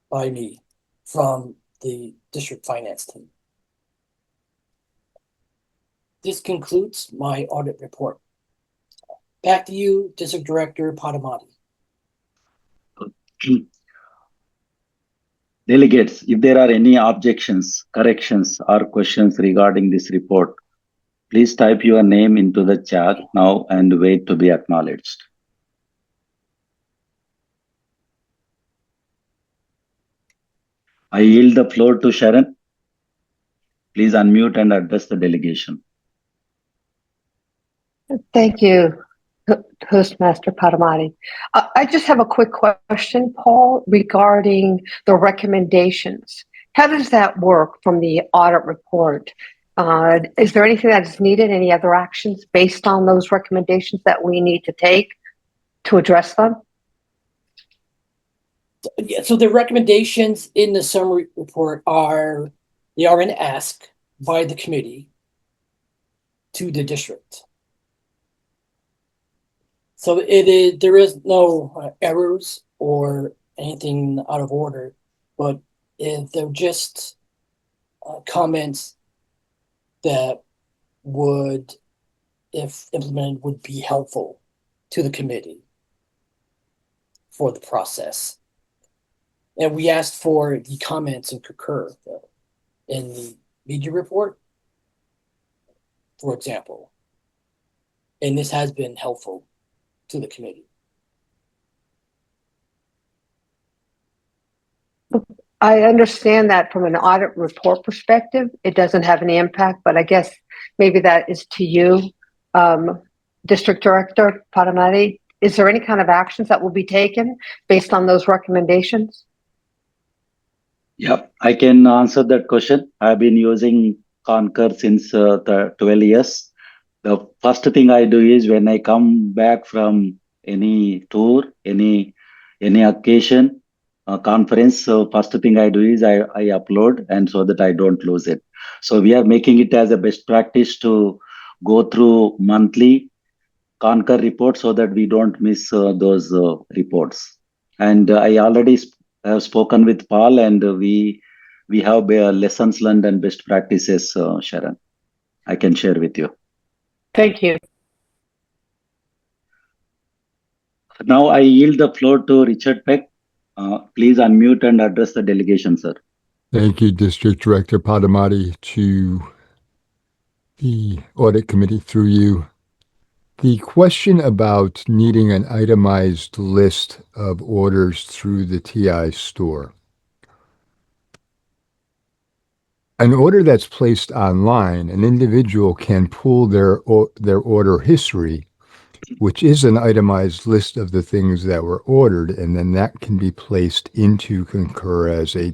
by me from the district finance team. This concludes my audit report. Back to you, District Director Padamati. Delegates, if there are any objections, corrections, or questions regarding this report, please type your name into the chat now and wait to be acknowledged. I yield the floor to Sharon. Please unmute and address the delegation. Thank you, Toastmaster Padamati. I just have a quick question, Paul, regarding the recommendations. How does that work from the audit report? Is there anything that is needed, any other actions based on those recommendations that we need to take to address them? Yeah, so the recommendations in the summary report are an ask by the committee to the district. So there is no errors or anything out of order, but they're just comments that would, if implemented, would be helpful to the committee for the process. And we asked for the comments and concur in the media report, for example. And this has been helpful to the committee. I understand that from an audit report perspective, it doesn't have any impact, but I guess maybe that is to you, District Director Padamati. Is there any kind of actions that will be taken based on those recommendations? Yep, I can answer that question. I've been using Concur since 12 years. The first thing I do is when I come back from any tour, any occasion, conference, so first thing I do is I upload, and so that I don't lose it. So we are making it as a best practice to go through monthly Concur reports so that we don't miss those reports. And I already have spoken with Paul, and we have lessons learned and best practices, Sharon. I can share with you. Thank you. Now I yield the floor to Richard Peck. Please unmute and address the delegation, sir. Thank you, District Director Padamati, to the Audit Committee through you. The question about needing an itemized list of orders through the TI store. An order that's placed online, an individual can pull their order history, which is an itemized list of the things that were ordered, and then that can be placed into Concur as a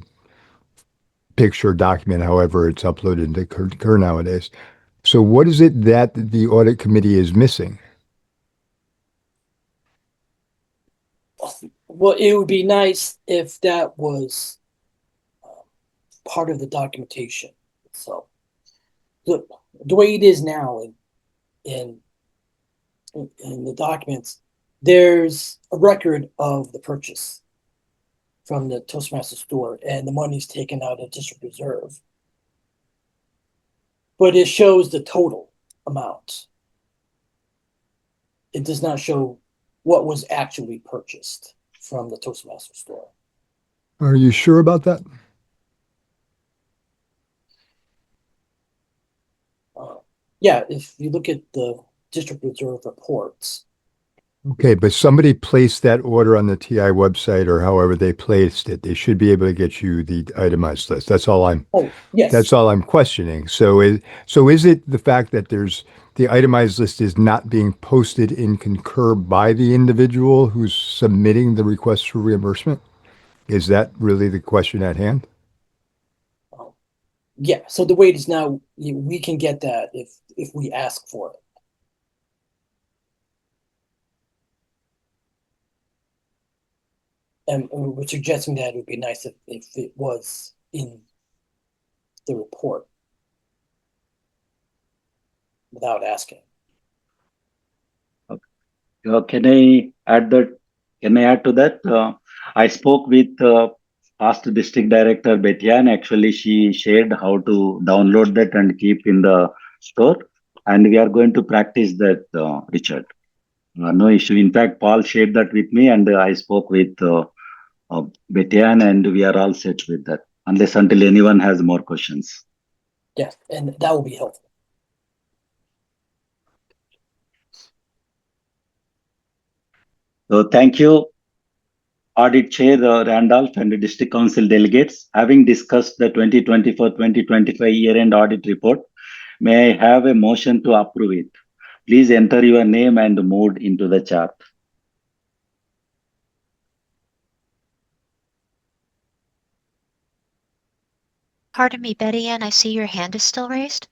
picture document, however it's uploaded into Concur nowadays. So what is it that the Audit Committee is missing? Well, it would be nice if that was part of the documentation. So the way it is now in the documents, there's a record of the purchase from the Toastmasters store, and the money's taken out of district reserve. But it shows the total amount. It does not show what was actually purchased from the Toastmasters store. Are you sure about that? Yeah, if you look at the district reserve reports. Okay, but somebody placed that order on the TI website, or however they placed it. They should be able to get you the itemized list. That's all I'm. Oh, yes. That's all I'm questioning. So is it the fact that the itemized list is not being posted in Concur by the individual who's submitting the request for reimbursement? Is that really the question at hand? Yeah. So the way it is now, we can get that if we ask for it. And we're suggesting that it would be nice if it was in the report. without asking. Can I add that? Can I add to that? I spoke with past district director Betyan. Actually, she shared how to download that and keep in the store, and we are going to practice that, Richard. No issue. In fact, Paul shared that with me, and I spoke with Betyan, and we are all set with that. Unless until anyone has more questions. Yes, and that will be helpful. So thank you, Audit Chair Randolph and the District Council delegates. Having discussed the 2024-2025 year-end audit report, may I have a motion to approve it? Please enter your name and mode into the chat. Pardon me, Betty Ann, I see your hand is still raised.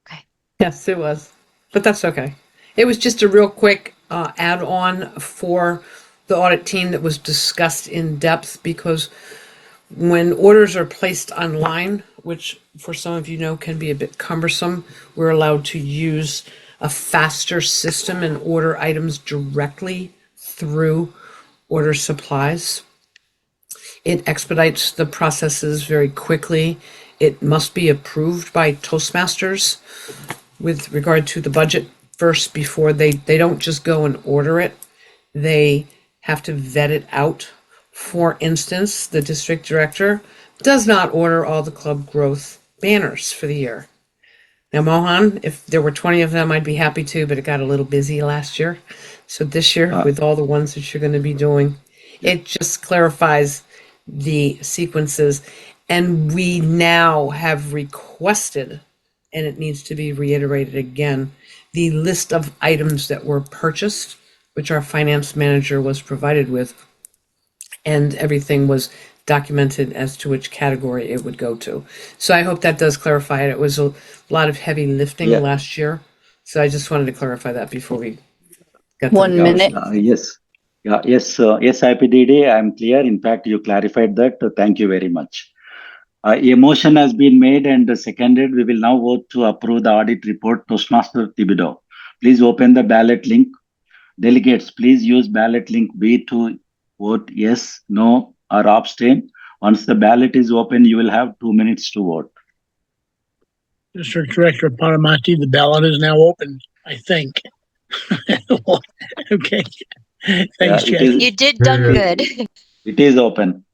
Okay. Yes, it was, but that's okay. It was just a real quick add-on for the audit team that was discussed in depth, because when orders are placed online, which for some of you know can be a bit cumbersome, we're allowed to use a faster system and order items directly through order supplies. It expedites the processes very quickly. It must be approved by Toastmasters with regard to the budget first before they don't just go and order it. They have to vet it out. For instance, the district director does not order all the club growth banners for the year. Now, Mohan, if there were 20 of them, I'd be happy to, but it got a little busy last year. So this year, with all the ones that you're going to be doing, it just clarifies the sequences. And we now have requested, and it needs to be reiterated again, the list of items that were purchased, which our finance manager was provided with, and everything was documented as to which category it would go to. So I hope that does clarify it. It was a lot of heavy lifting last year. So I just wanted to clarify that before we got 1 minute. Yes. Yes, IPDD, I'm clear. In fact, you clarified that. Thank you very much. A motion has been made and seconded. We will now vote to approve the audit report. Toastmaster Thibodeau, please open the ballot link. Delegates, please use ballot link B to vote yes, no, or abstain. Once the ballot is open, you will have 2 minutes to vote. District Director Padamati, the ballot is now open, I think. Okay. Thanks, Jackie. You did done good. It is open.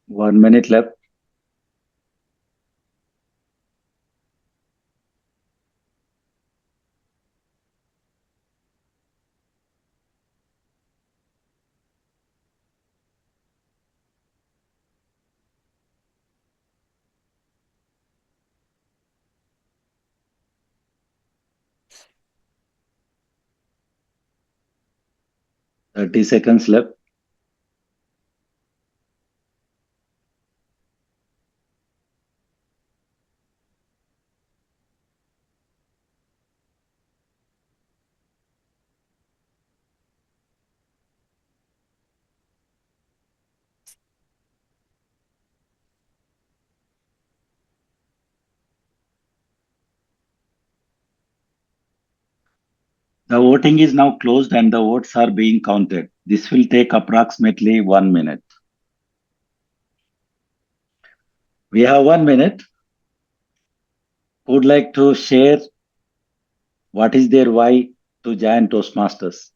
One minute left. Thirty seconds left. The voting is now closed and the votes are being counted. This will take approximately 1 minute. We have 1 minute. Who would like to share what is their why to join Toastmasters?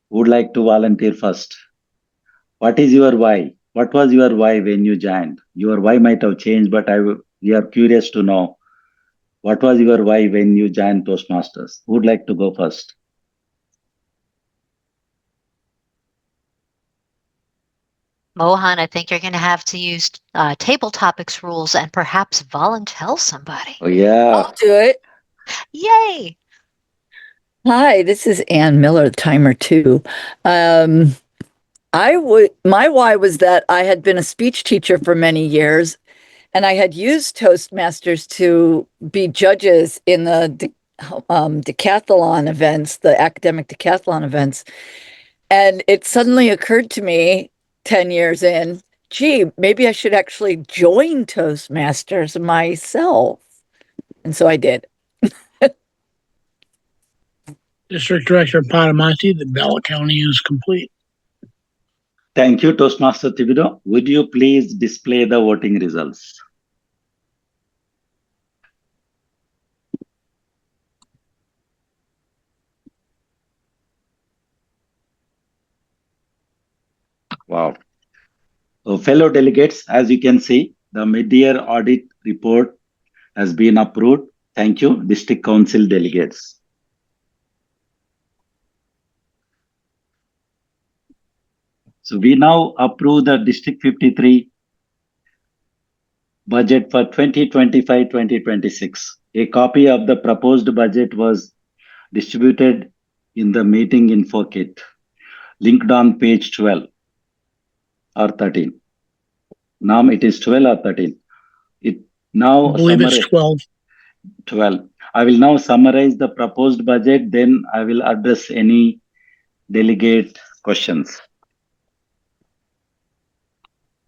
Who would like to volunteer first? What is your why? What was your why when you joined? Your why might have changed, but we are curious to know what was your why when you joined Toastmasters? Who would like to go first? Mohan, I think you're going to have to use table topics rules and perhaps volunteer somebody. Oh, yeah. I'll do it. Yay! Hi, this is Ann Miller, timer 2. My why was that I had been a speech teacher for many years, and I had used Toastmasters to be judges in the decathlon events, the academic decathlon events. And it suddenly occurred to me 10 years in, gee, maybe I should actually join Toastmasters myself. And so I did. District Director Padamati, the ballot counting is complete. Thank you, Toastmaster Thibodeau. Would you please display the voting results? Wow. So, fellow delegates, as you can see, the mid-year audit report has been approved. Thank you, District Council delegates. So we now approve the District 53 budget for 2025-2026. A copy of the proposed budget was distributed in the meeting info kit, linked on page 12 or 13. Now it is 12 or 13. I believe it's 12. 12. I will now summarize the proposed budget, then I will address any delegate questions.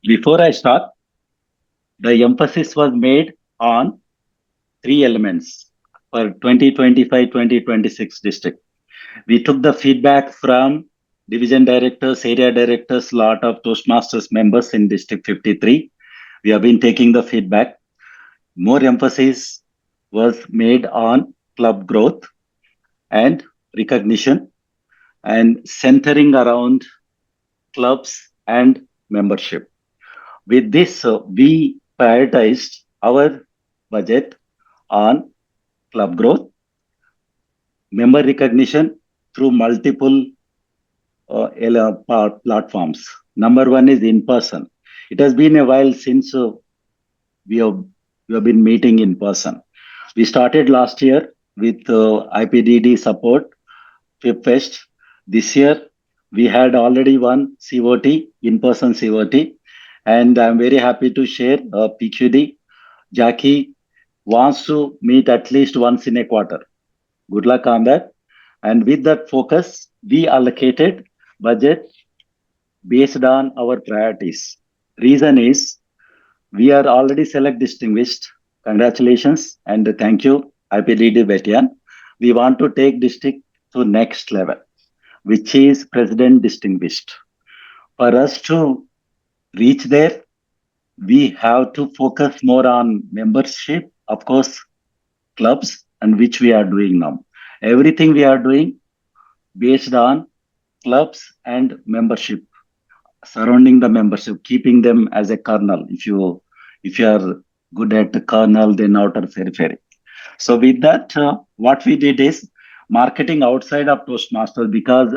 Before I start, the emphasis was made on 3 elements for 2025-2026 district. We took the feedback from division directors, area directors, lot of Toastmasters members in District 53. We have been taking the feedback. More emphasis was made on club growth and recognition and centering around clubs and membership. With this, we prioritized our budget on club growth, member recognition through multiple platforms. Number 1 is in person. It has been a while since we have been meeting in person. We started last year with IPDD support, FIPFest. This year, we had already one COT, in-person COT, and I'm very happy to share PQD. Jackie wants to meet at least once in a quarter. Good luck on that. And with that focus, we allocated budget based on our priorities. Reason is we are already select distinguished. Congratulations and thank you, IPDD Betian. We want to take district to next level, which is president distinguished. For us to reach there, we have to focus more on membership, of course, clubs, and which we are doing now. Everything we are doing based on clubs and membership, surrounding the membership, keeping them as a kernel. If you are good at the kernel, then outer periphery. So with that, what we did is marketing outside of Toastmasters, because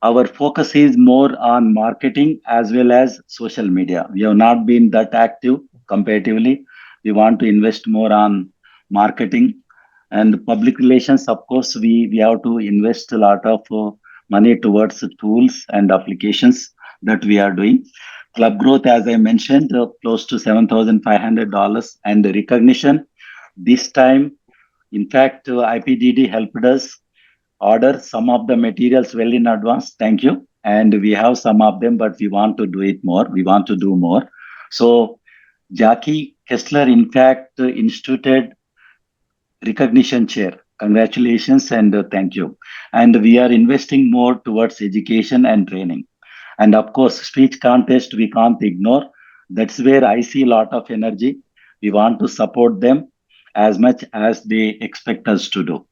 our focus is more on marketing as well as social media. We have not been that active comparatively. We want to invest more on marketing and public relations. Of course, we have to invest a lot of money towards tools and applications that we are doing. Club growth, as I mentioned, close to $7,500, and the recognition. This time, in fact, IPDD helped us order some of the materials well in advance. Thank you. And we have some of them, but we want to do it more. We want to do more. So Jackie Kessler, in fact, instituted recognition chair. Congratulations and thank you. And we are investing more towards education and training. And of course, speech contest, we can't ignore. That's where I see a lot of energy. We want to support them as much as they expect us to do.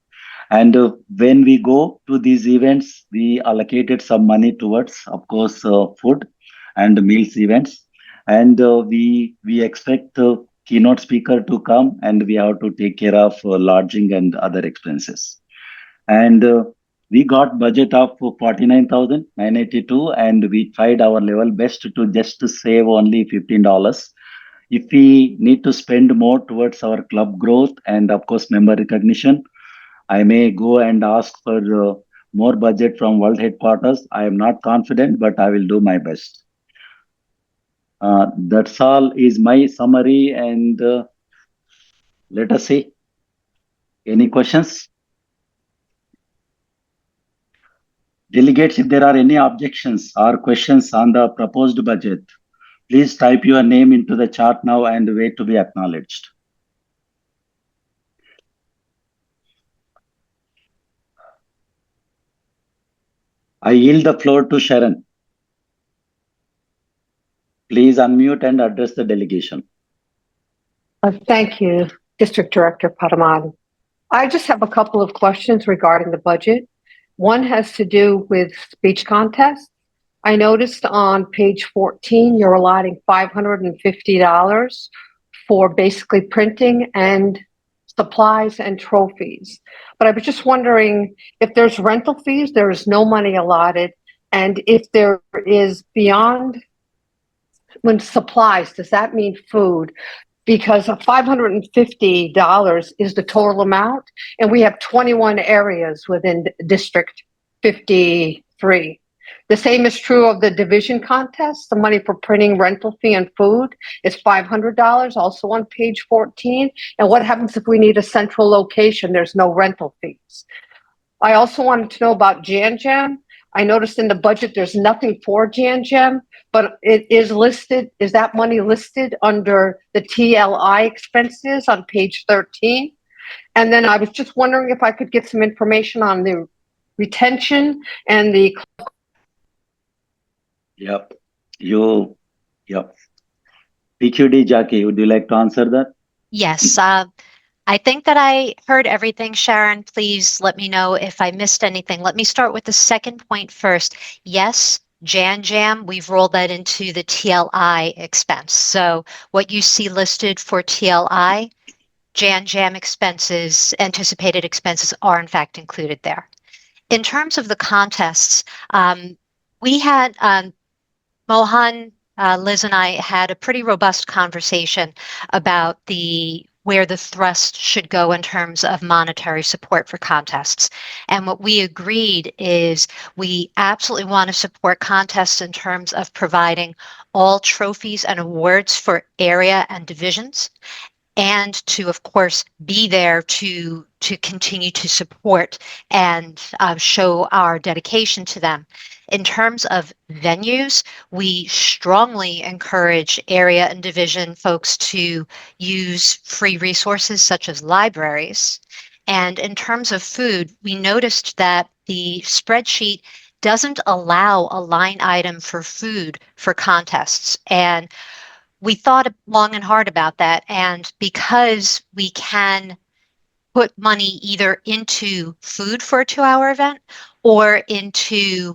And when we go to these events, we allocated some money towards, of course, food and meals events. And we expect keynote speaker to come, and we have to take care of lodging and other expenses. And we got budget of 49,982, and we tried our level best to just to save only $15. If we need to spend more towards our club growth and of course member recognition, I may go and ask for more budget from world headquarters. I am not confident, but I will do my best. That's all is my summary, and let us see. Any questions? Delegates, if there are any objections or questions on the proposed budget, please type your name into the chat now and wait to be acknowledged. I yield the floor to Sharon. Please unmute and address the delegation. Thank you, District Director Padamati. I just have a couple of questions regarding the budget. One has to do with speech contests. I noticed on page 14, you're allotting $550 for basically printing and supplies and trophies. But I was just wondering if there's rental fees, there is no money allotted. And if there is beyond when supplies, does that mean food? Because $550 is the total amount, and we have 21 areas within District 53. The same is true of the division contest. The money for printing, rental fee, and food is $500, also on page 14. And what happens if we need a central location? There's no rental fees. I also wanted to know about Jan Jam. I noticed in the budget there's nothing for Jan Jam, but it is listed. Is that money listed under the TLI expenses on page 13? And then I was just wondering if I could get some information on the retention and the. Yep. Yep. PQD, Jackie, would you like to answer that? Yes. I think that I heard everything, Sharon. Please let me know if I missed anything. Let me start with the second point first. Yes, Jan Jam, we've rolled that into the TLI expense. So what you see listed for TLI, Jan Jam expenses, anticipated expenses are in fact included there. In terms of the contests, we had Mohan, Liz and I had a pretty robust conversation about where the thrust should go in terms of monetary support for contests. And what we agreed is we absolutely want to support contests in terms of providing all trophies and awards for area and divisions, and to, of course, be there to continue to support and show our dedication to them. In terms of venues, we strongly encourage area and division folks to use free resources such as libraries. And in terms of food, we noticed that the spreadsheet doesn't allow a line item for food for contests. And we thought long and hard about that. And because we can put money either into food for a 2-hour event or into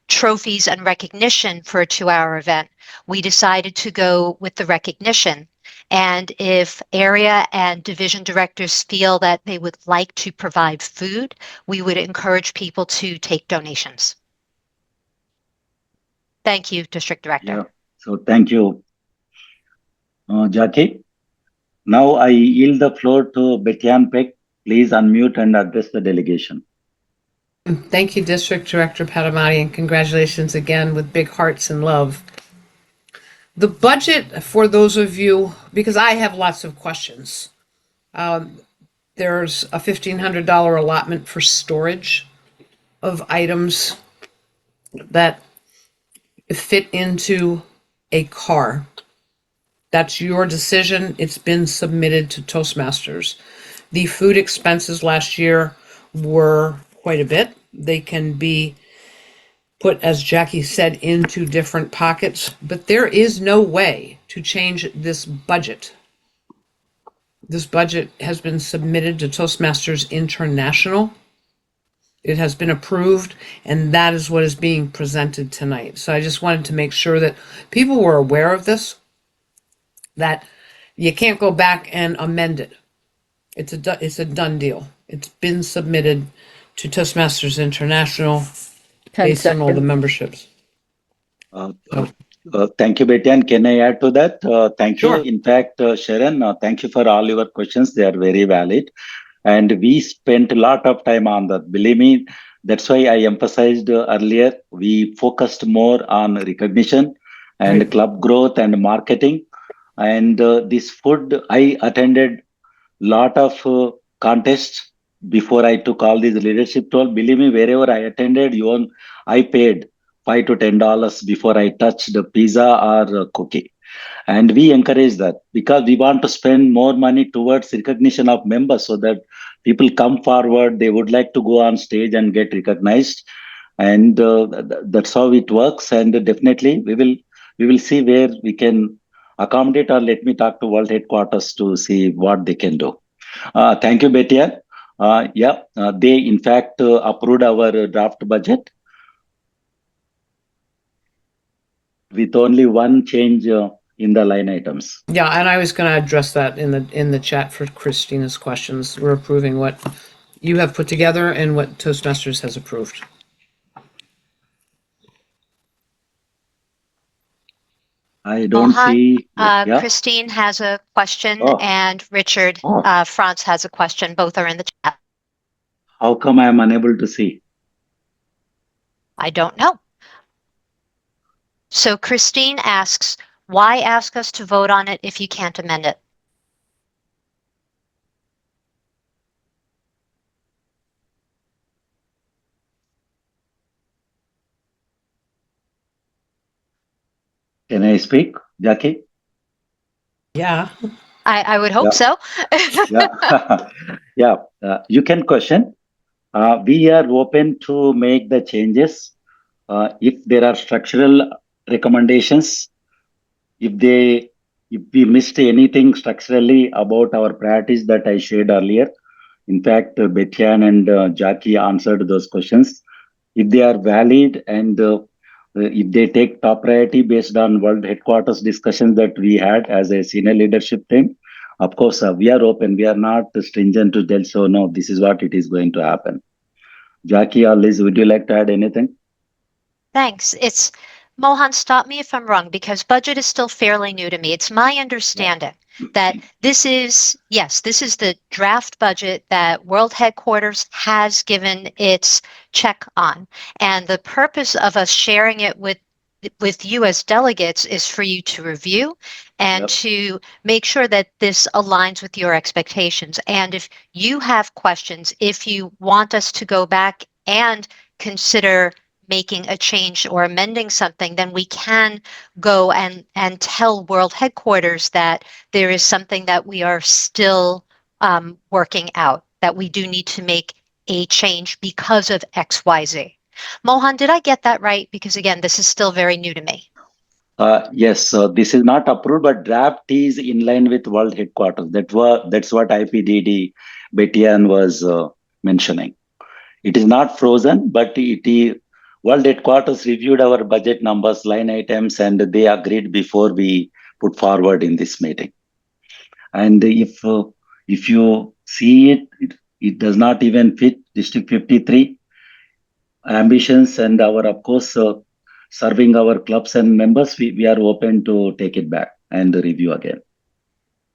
trophies and recognition for a 2-hour event, we decided to go with the recognition. And if area and division directors feel that they would like to provide food, we would encourage people to take donations. Thank you, District Director. Yeah. So thank you, Jackie. Now I yield the floor to Betyan Peck. Please unmute and address the delegation. Thank you, District Director Padamati, and congratulations again with big hearts and love. The budget, for those of you, because I have lots of questions, there's a $1,500 allotment for storage of items that fit into a car. That's your decision. It's been submitted to Toastmasters. The food expenses last year were quite a bit. They can be put, as Jackie said, into different pockets, but there is no way to change this budget. This budget has been submitted to Toastmasters International. It has been approved, and that is what is being presented tonight. So I just wanted to make sure that people were aware of this, that you can't go back and amend it. It's a done deal. It's been submitted to Toastmasters International based on all the memberships. Thank you, Betty. And can I add to that? Thank Sure. you. In fact, Sharon, thank you for all your questions. They are very valid. And we spent a lot of time on that. Believe me, that's why I emphasized earlier, we focused more on recognition and Right. club growth and marketing. And this food, I attended lot of contests before I took all these leadership role. Believe me, wherever I attended, I paid $5 to $10 before I touched the pizza or cookie. And we encourage that because we want to spend more money towards recognition of members so that people come forward. They would like to go on stage and get recognized. And that's how it works. And definitely we will see where we can accommodate, or let me talk to World Headquarters to see what they can do. Thank you, Betia. They in fact approved our draft budget with only one change in the line items. Yeah, and I was going to address that in the chat for Christina's questions. We're approving what you have put together and what Toastmasters has approved. I don't Mohan, see. Yeah. Christine has a question, Oh. and Richard Franz has a question. Both are in the chat. How come I am unable to see? I don't know. So Christine asks, why ask us to vote on it if you can't amend it? Can I speak, Jackie? Yeah. I would hope so. Yeah. You can question. We are open to make the changes if there are structural recommendations. If we missed anything structurally about our priorities that I shared earlier. In fact, Betyan and Jackie answered those questions. If they are valid and if they take top priority based on World Headquarters discussions that we had as a senior leadership team, of course, we are open. We are not stringent to tell, so no, this is what it is going to happen. Jackie or Liz, would you like to add anything? Thanks. It's Mohan, stop me if I'm wrong, because budget is still fairly new to me. It's my understanding that this is the draft budget that World Headquarters has given its check on. And the purpose of us sharing it with you as delegates is for you to review and to make sure that this aligns with your expectations. And if you have questions, if you want us to go back and consider making a change or amending something, then we can go and tell World Headquarters that there is something that we are still working out, that we do need to make a change because of XYZ. Mohan, did I get that right? Because again, this is still very new to me. Yes, this is not approved, but draft is in line with World Headquarters. That's what IPDD Betian was mentioning. It is not frozen, but it is World Headquarters reviewed our budget numbers, line items, and they agreed before we put forward in this meeting. And if you see it does not even fit District 53 ambitions and our, of course, serving our clubs and members, we are open to take it back and review again.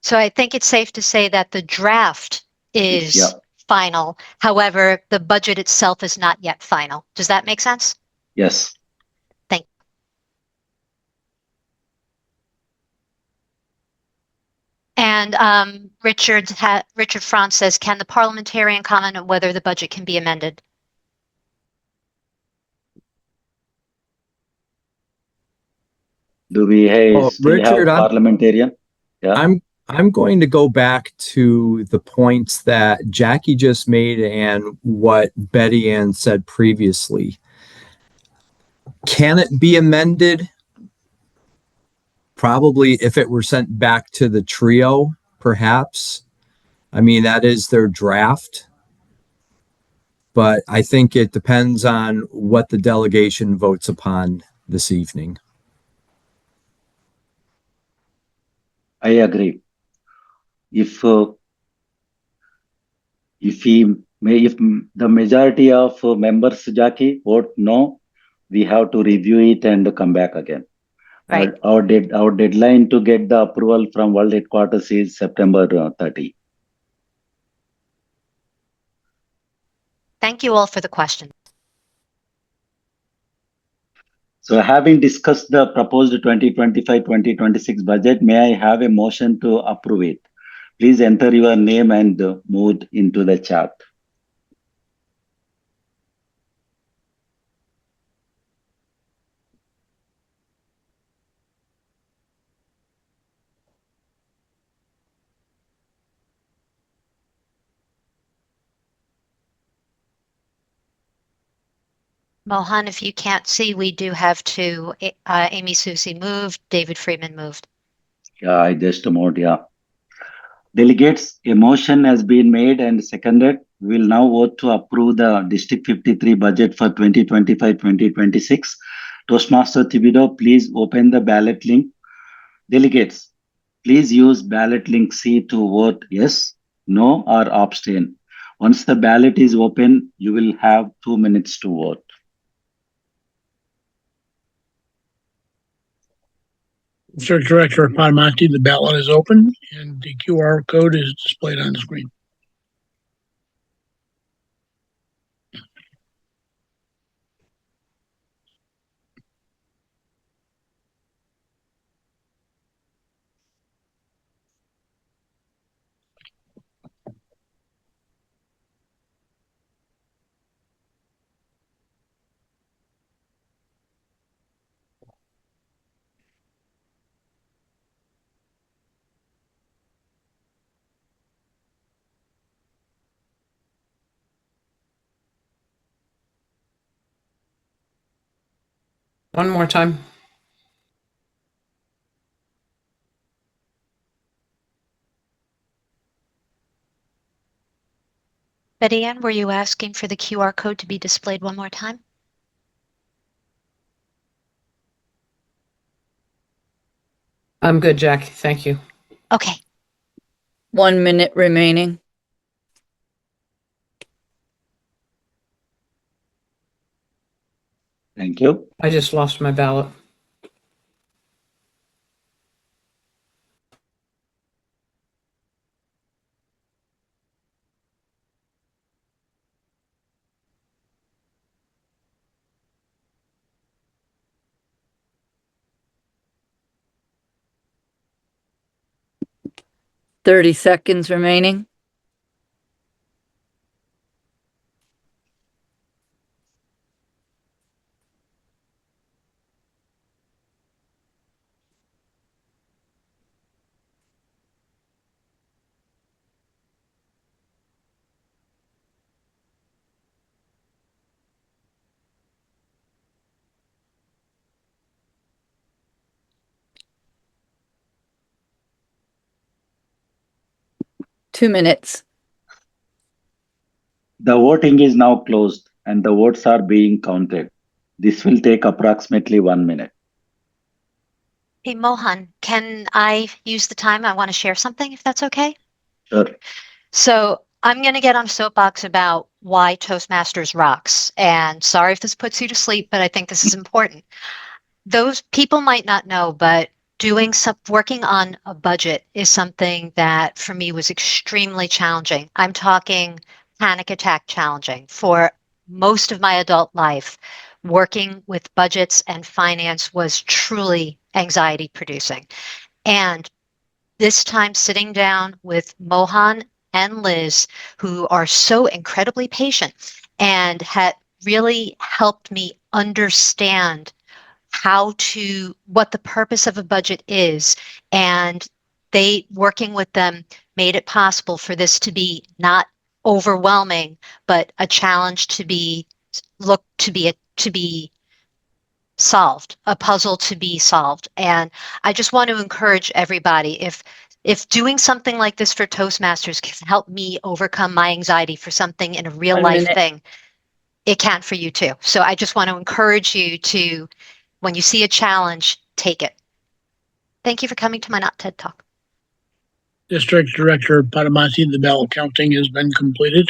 So I think it's safe to say that the draft is final. However, the budget itself is not yet final. Does that make sense? Yes. Thank you. And Richard Franz says, can the parliamentarian comment on whether the budget can be amended? Do we still have parliamentarian? Yeah. I'm going to go back to the points that Jackie just made and what Betty Ann said previously. Can it be amended? probably if it were sent back to the trio, perhaps. I mean, that is their draft. But I think it depends on what the delegation votes upon this evening. I agree. If the majority of members, Jackie, vote no, we have to review it and come back again. Right. Our deadline to get the approval from World Headquarters is September 30. Thank you all for the question. So having discussed the proposed 2025-2026 budget, may I have a motion to approve it? Please enter your name and move into the chat. Mohan, if you can't see, we do have two. Amy Susie moved, David Freeman moved. Yeah, I just moved, yeah. Delegates, a motion has been made and seconded. We will now vote to approve the District 53 budget for 2025-2026. Toastmaster Thibodeau, please open the ballot link. Delegates, please use ballot link C to vote yes, no, or abstain. Once the ballot is open, you will have 2 minutes to vote. Mr. Director Padamati, the ballot is open and the QR code is displayed on the screen. One more time. Betty Ann, were you asking for the QR code to be displayed one more time? I'm good, Jackie. Thank you. Okay. 1 minute remaining. Thank you. I just lost my ballot. Thirty seconds remaining. Two minutes. The voting is now closed and the votes are being counted. This will take approximately 1 minute. Hey, Mohan, can I use the time? I want to share something, if that's okay. Sure. So I'm going to get on a soapbox about why Toastmasters rocks. And sorry if this puts you to sleep, but I think this is important. Those people might not know, but working on a budget is something that for me was extremely challenging. I'm talking panic attack challenging. For most of my adult life, working with budgets and finance was truly anxiety producing. And this time sitting down with Mohan and Liz, who are so incredibly patient and had really helped me understand what the purpose of a budget is. And working with them made it possible for this to be not overwhelming, but a challenge to be solved, a puzzle to be solved. And I just want to encourage everybody, if doing something like this for Toastmasters can help me overcome my anxiety for something in a real life thing, it can for you too. So I just want to encourage you to, when you see a challenge, take it. Thank you for coming to my Not TED Talk. District Director Padamati, the ballot counting has been completed.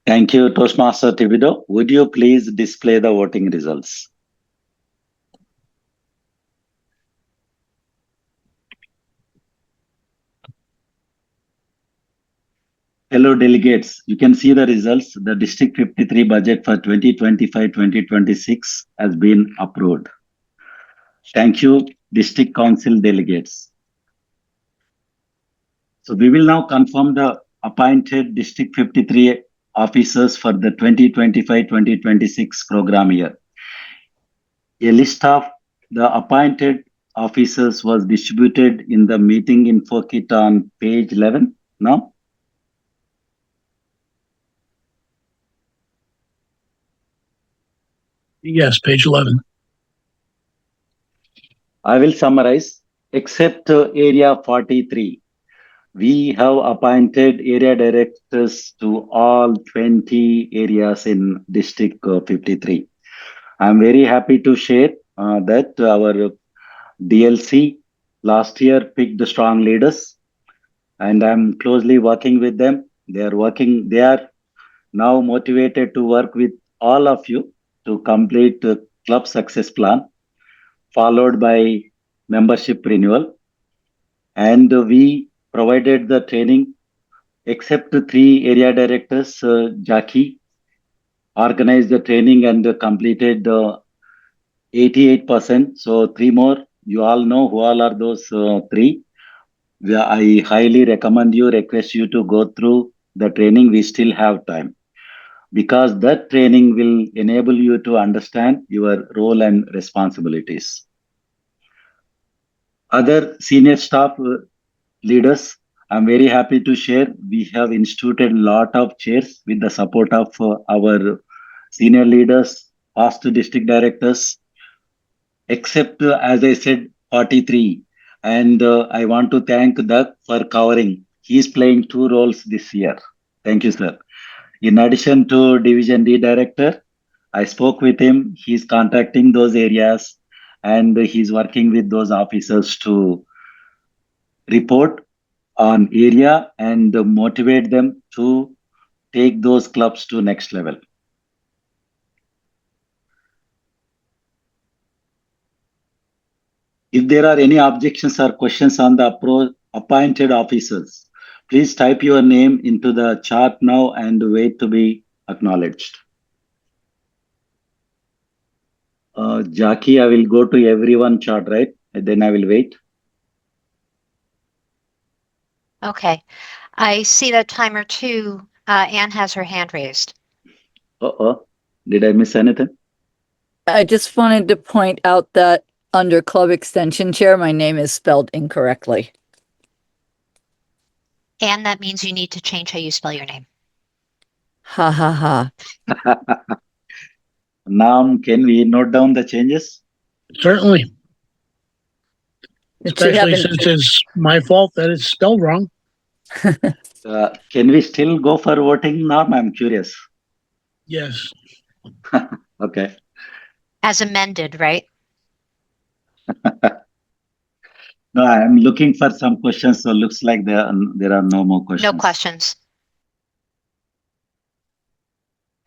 Thank you, Toastmaster Thibodeau. Would you please display the voting results? Hello, delegates. You can see the results. The District 53 budget for 2025-2026 has been approved. Thank you, District Council delegates. So we will now confirm the appointed District 53 officers for the 2025-2026 program year. A list of the appointed officers was distributed in the meeting info kit on page 11 now. Yes, page 11. I will summarize. Except area 43, we have appointed area directors to all 20 areas in District 53. I'm very happy to share that our DLC last year picked strong leaders, and I'm closely working with them. They are now motivated to work with all of you to complete the club success plan, followed by membership renewal. And we provided the training, except 3 area directors. Jackie organized the training and completed 88%. So 3 more. You all know who all are those 3. I highly request you to go through the training. We still have time, because that training will enable you to understand your role and responsibilities. Other senior staff leaders, I'm very happy to share, we have instituted a lot of chairs with the support of our senior leaders, past district directors, except, as I said, 43. And I want to thank Doug for covering. He's playing 2 roles this year. Thank you, sir. In addition to Division D Director, I spoke with him. He's contacting those areas and he's working with those officers to report on area and motivate them to take those clubs to next level. If there are any objections or questions on the appointed officers, please type your name into the chat now and wait to be acknowledged. Jackie, I will go to everyone chat, right? And then I will wait. Okay. I see that timer 2, Anne has her hand raised. Uh-oh. Did I miss anything? I just wanted to point out that under Club Extension Chair, my name is spelled incorrectly. And that means you need to change how you spell your name. Ha ha ha. Now, can we note down the changes? Certainly. Especially since it's my fault that it's spelled wrong. Can we still go for voting, Norm? I'm curious. Yes. Okay. As amended, right? No, I'm looking for some questions, so looks like there are no more questions. No questions.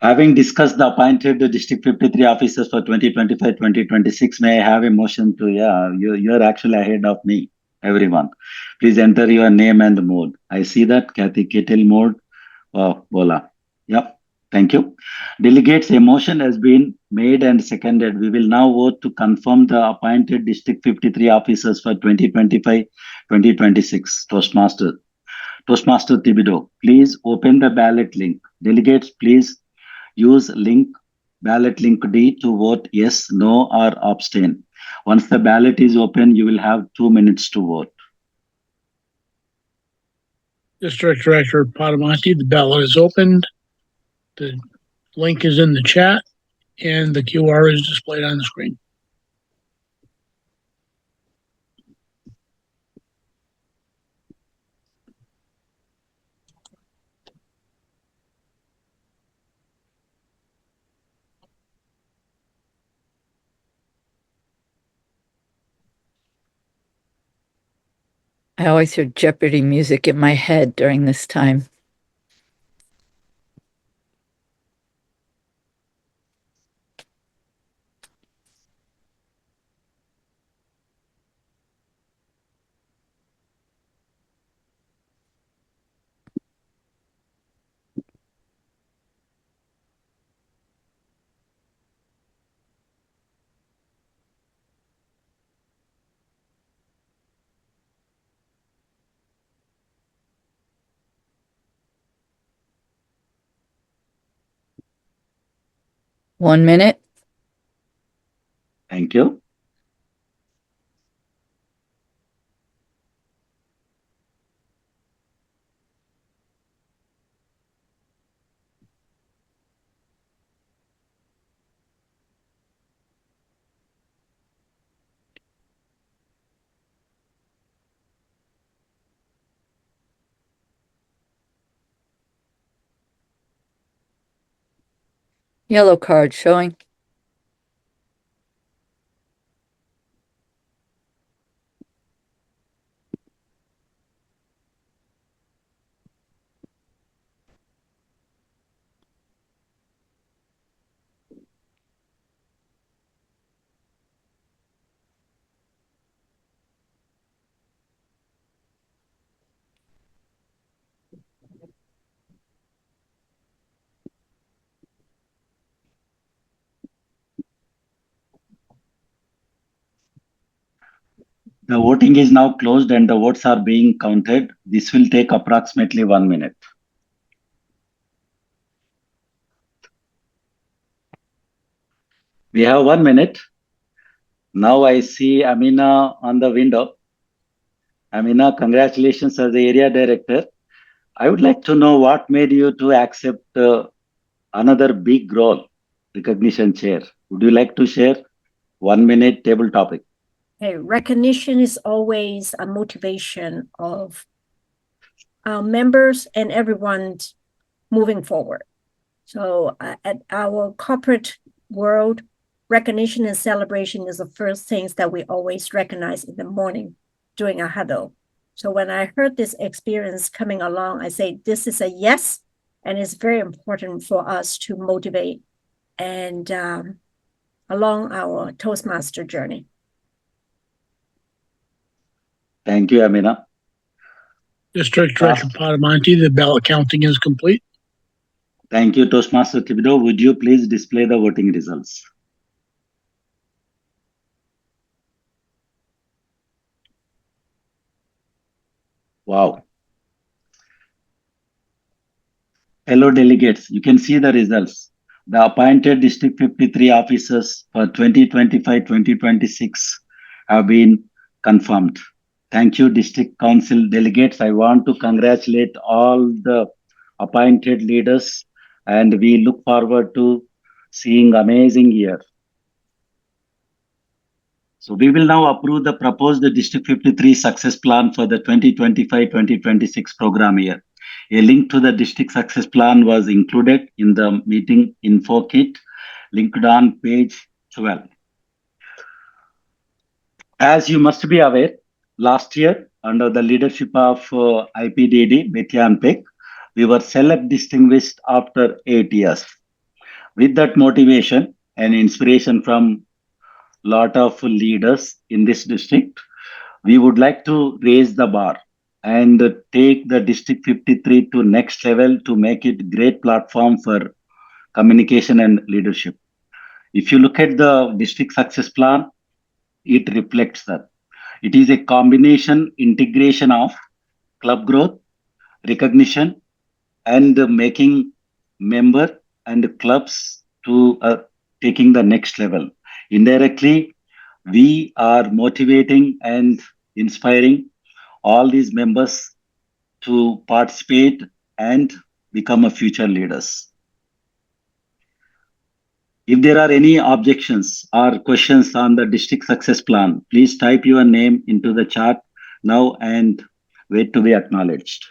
Having discussed the appointed District 53 officers for 2025-2026, may I have a motion to, you're actually ahead of me, everyone. Please enter your name and mode. I see that, Kathy Kittle mode. Oh, voila. Yep, thank you. Delegates, a motion has been made and seconded. We will now vote to confirm the appointed District 53 officers for 2025-2026. Toastmaster Thibodeau, please open the ballot link. Delegates, please use ballot link D to vote yes, no, or abstain. Once the ballot is open, you will have 2 minutes to vote. District Director Padamati, the ballot is opened. The link is in the chat and the QR is displayed on the screen. I always hear Jeopardy music in my head during this time. One minute. Thank you. Yellow card showing. The voting is now closed and the votes are being counted. This will take approximately 1 minute. We have 1 minute. Now I see Amina on the window. Amina, congratulations as the area director. I would like to know what made you to accept another big role, recognition chair. Would you like to share? 1 minute table topic. Okay, recognition is always a motivation of our members and everyone moving forward. So at our corporate world, recognition and celebration is the first things that we always recognize in the morning during a huddle. So when I heard this experience coming along, I say, this is a yes, and it's very important for us to motivate and along our Toastmaster journey. Thank you, Amina. District Director Padamati, the ballot counting is complete. Thank you, Toastmaster Thibodeau. Would you please display the voting results? Wow. Fellow delegates, you can see the results. The appointed District 53 officers for 2025-2026 have been confirmed. Thank you, District Council delegates. I want to congratulate all the appointed leaders, and we look forward to seeing amazing year. So we will now approve the proposed District 53 success plan for the 2025-2026 program year. A link to the district success plan was included in the meeting info kit, linked on page 12. As you must be aware, last year, under the leadership of IPDD, Betyan Peck, we were select distinguished after 8 years. With that motivation and inspiration from lot of leaders in this district, we would like to raise the bar and take the District 53 to next level to make it great platform for communication and leadership. If you look at the district success plan, it reflects that. It is a combination integration of club growth, recognition, and making member and clubs to taking the next level. Indirectly, we are motivating and inspiring all these members to participate and become a future leaders. If there are any objections or questions on the district success plan, please type your name into the chat now and wait to be acknowledged.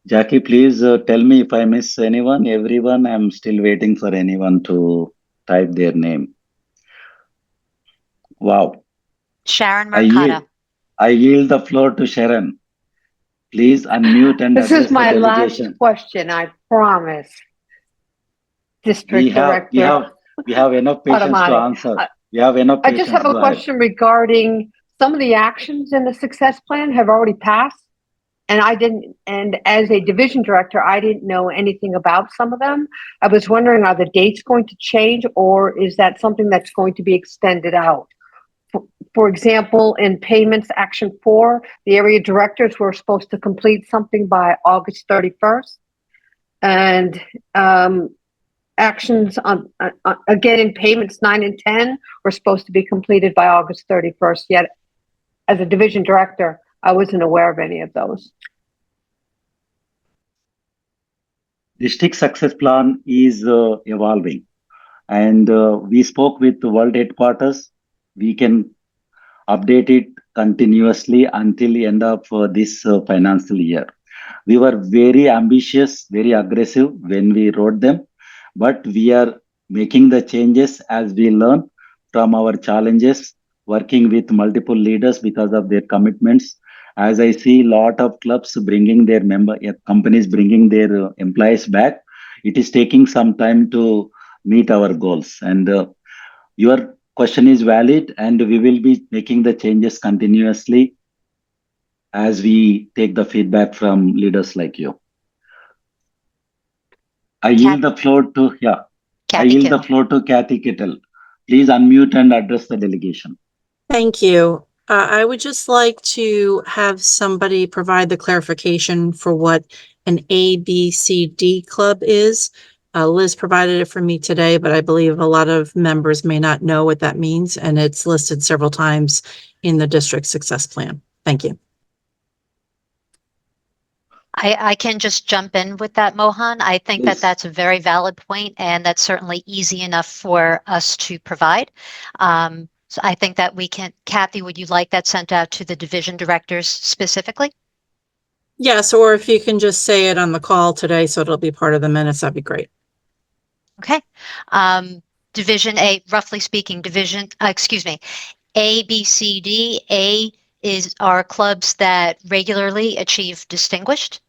Jackie, please tell me if I miss anyone. Everyone, I'm still waiting for anyone to type their name. Wow. Sharon Mercado. I yield the floor to Sharon. Please unmute and This address is my the last delegation. question, I promise. We District have we Director have we have enough patience to Padamati. answer. We have enough I just patience. have a Go ahead. question regarding some of the actions in the success plan have already passed. And I didn't, and as a division director, I didn't know anything about some of them. I was wondering, are the dates going to change or is that something that's going to be extended out? For example, in payments action 4, the area directors were supposed to complete something by August 31st. And actions on again in payments 9 and 10 were supposed to be completed by August 31st. Yet, as a division director, I wasn't aware of any of those. District success plan is evolving, and we spoke with the World Headquarters. We can update it continuously until the end of this financial year. We were very ambitious, very aggressive when we wrote them, but we are making the changes as we learn from our challenges, working with multiple leaders because of their commitments. As I see a lot of clubs bringing their companies bringing their employees back, it is taking some time to meet our goals. And your question is valid, and we will be making the changes continuously as we take the feedback from leaders like you. I yield the floor to Kathy Kittle. Please unmute and address the delegation. Thank you. I would just like to have somebody provide the clarification for what an ABCD club is. Liz provided it for me today, but I believe a lot of members may not know what that means, and it's listed several times in the district success plan. Thank you. I can just jump in with that, Mohan. I think that that's a very valid point, and that's certainly easy enough for us to provide. So I think that we can, Kathy, would you like that sent out to the division directors specifically? Yes, or if you can just say it on the call today, so it'll be part of the minutes, that'd be great. Okay. Division A, roughly speaking, A, B, C, D. A are clubs that regularly achieve distinguished.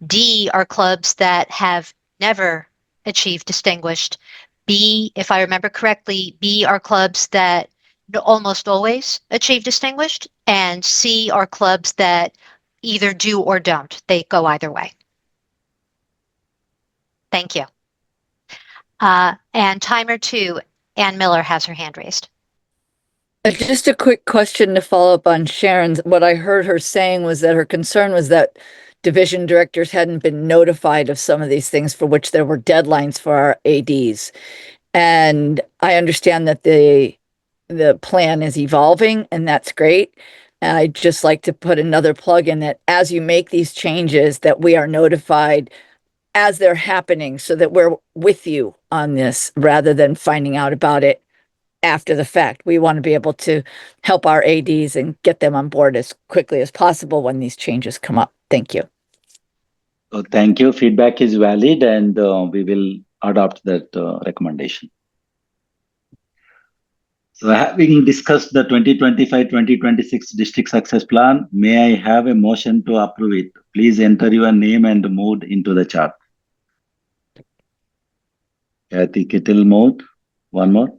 D are clubs that have never achieved distinguished. B, if I remember correctly, B are clubs that almost always achieve distinguished. And C are clubs that either do or don't. They go either way. Thank you. And timer 2, Ann Miller has her hand raised. Just a quick question to follow up on Sharon's. What I heard her saying was that her concern was that division directors hadn't been notified of some of these things for which there were deadlines for our ADs. And I understand that the plan is evolving, and that's great. And I'd just like to put another plug in that as you make these changes, that we are notified as they're happening so that we're with you on this rather than finding out about it after the fact. We want to be able to help our ADs and get them on board as quickly as possible when these changes come up. Thank you. Thank you. Feedback is valid, and we will adopt that recommendation. So having discussed the 2025-2026 district success plan, may I have a motion to approve it? Please enter your name and mode into the chart. Kathy Kittle moved. One more.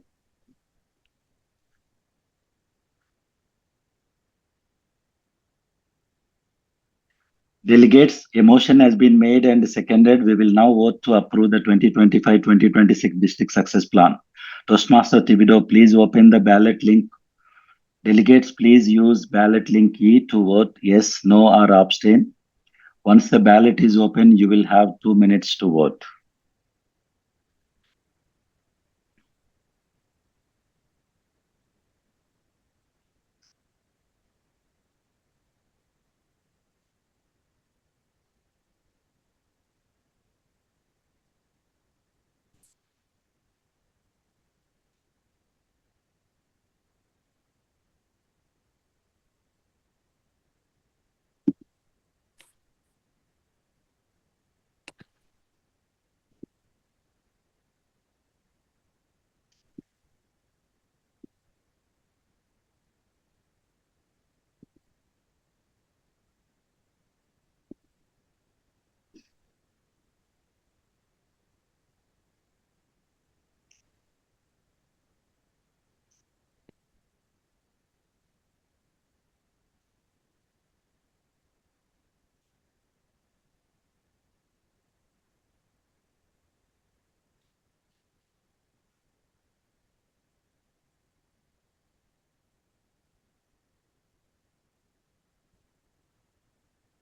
Delegates, a motion has been made and seconded. We will now vote to approve the 2025-2026 district success plan. Toastmaster Thibodeau, please open the ballot link. Delegates, please use ballot link E to vote yes, no, or abstain. Once the ballot is open, you will have 2 minutes to vote.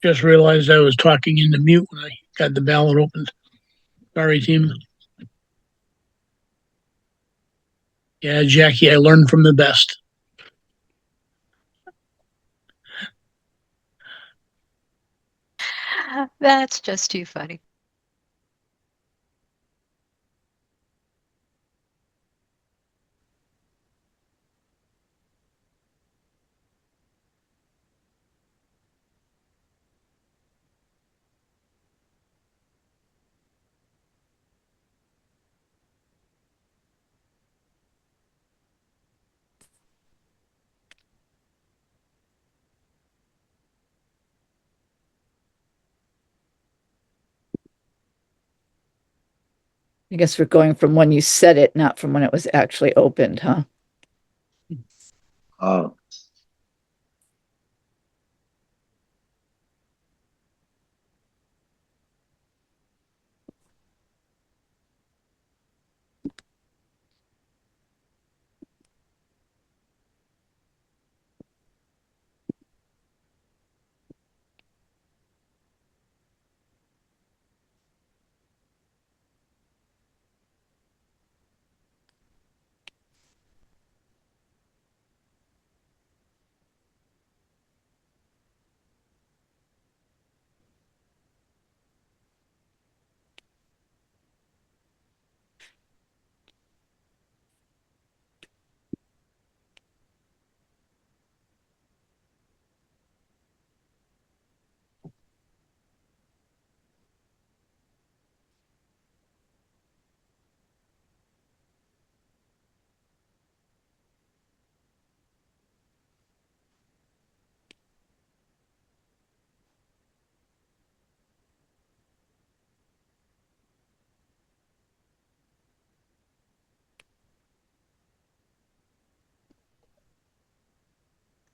Just realized I was talking into mute when I got the ballot opened. Sorry, team. Yeah, Jackie, I learned from the best. That's just too funny. I guess we're going from when you said it, not from when it was actually opened, huh? Oh.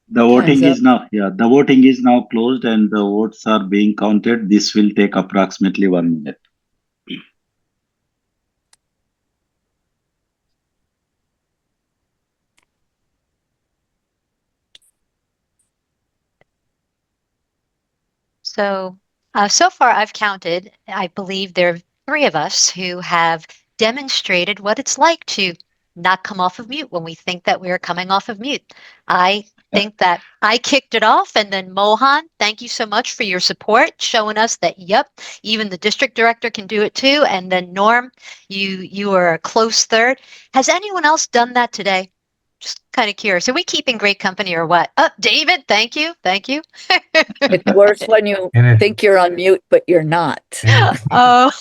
The voting is now, the voting is now closed and the votes are being counted. This will take approximately 1 minute. So, so far I've counted, I believe there are 3 of us who have demonstrated what it's like to not come off of mute when we think that we're coming off of mute. I think that I kicked it off, and then Mohan, thank you so much for your support, showing us that, yep, even the district director can do it too. And then Norm, you are a close third. Has anyone else done that today? Just kind of curious. Are we keeping great company or what? Oh, David, thank you. Thank you. It's worse when you think you're on mute, but you're not. Oh.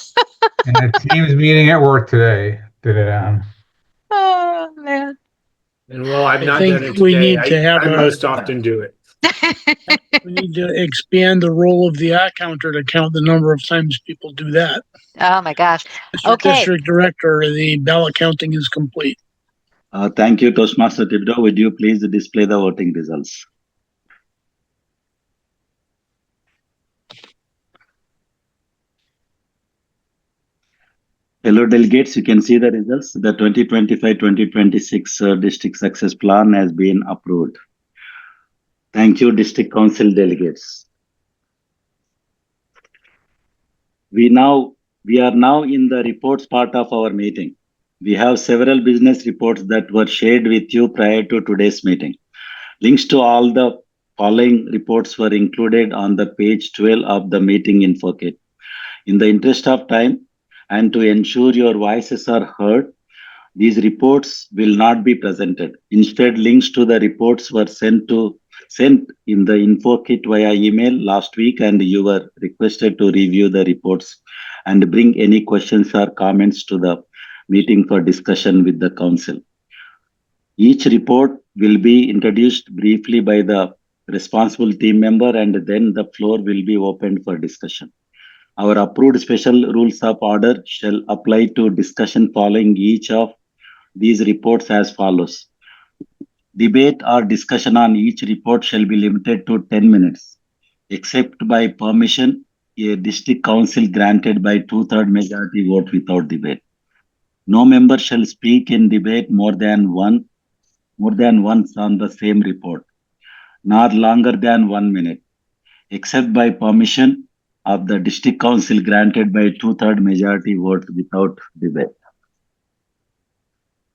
In a Teams meeting at work today. Oh, man. And well, I've not think done it we today. need to have I most often do it. We need to expand the role of the counter to count the number of times people do that. Oh my gosh. Mr. Okay. District Director, the ballot counting is complete. Thank you, Toastmaster Thibodeau. Would you please display the voting results? Fellow delegates, you can see the results. The 2025-2026 District Success Plan has been approved. Thank you, District Council delegates. We are now in the reports part of our meeting. We have several business reports that were shared with you prior to today's meeting. Links to all the following reports were included on the page 12 of the meeting info kit. In the interest of time and to ensure your voices are heard, these reports will not be presented. Instead, links to the reports were sent in the info kit via email last week, and you were requested to review the reports and bring any questions or comments to the meeting for discussion with the council. Each report will be introduced briefly by the responsible team member, and then the floor will be opened for discussion. Our approved special rules of order shall apply to discussion following each of these reports as follows. Debate or discussion on each report shall be limited to 10 minutes, except by permission a district council granted by 2/3 majority vote without debate. No member shall speak in debate more than once on the same report, nor longer than 1 minute. except by permission of the district council granted by 2/3 majority vote without debate.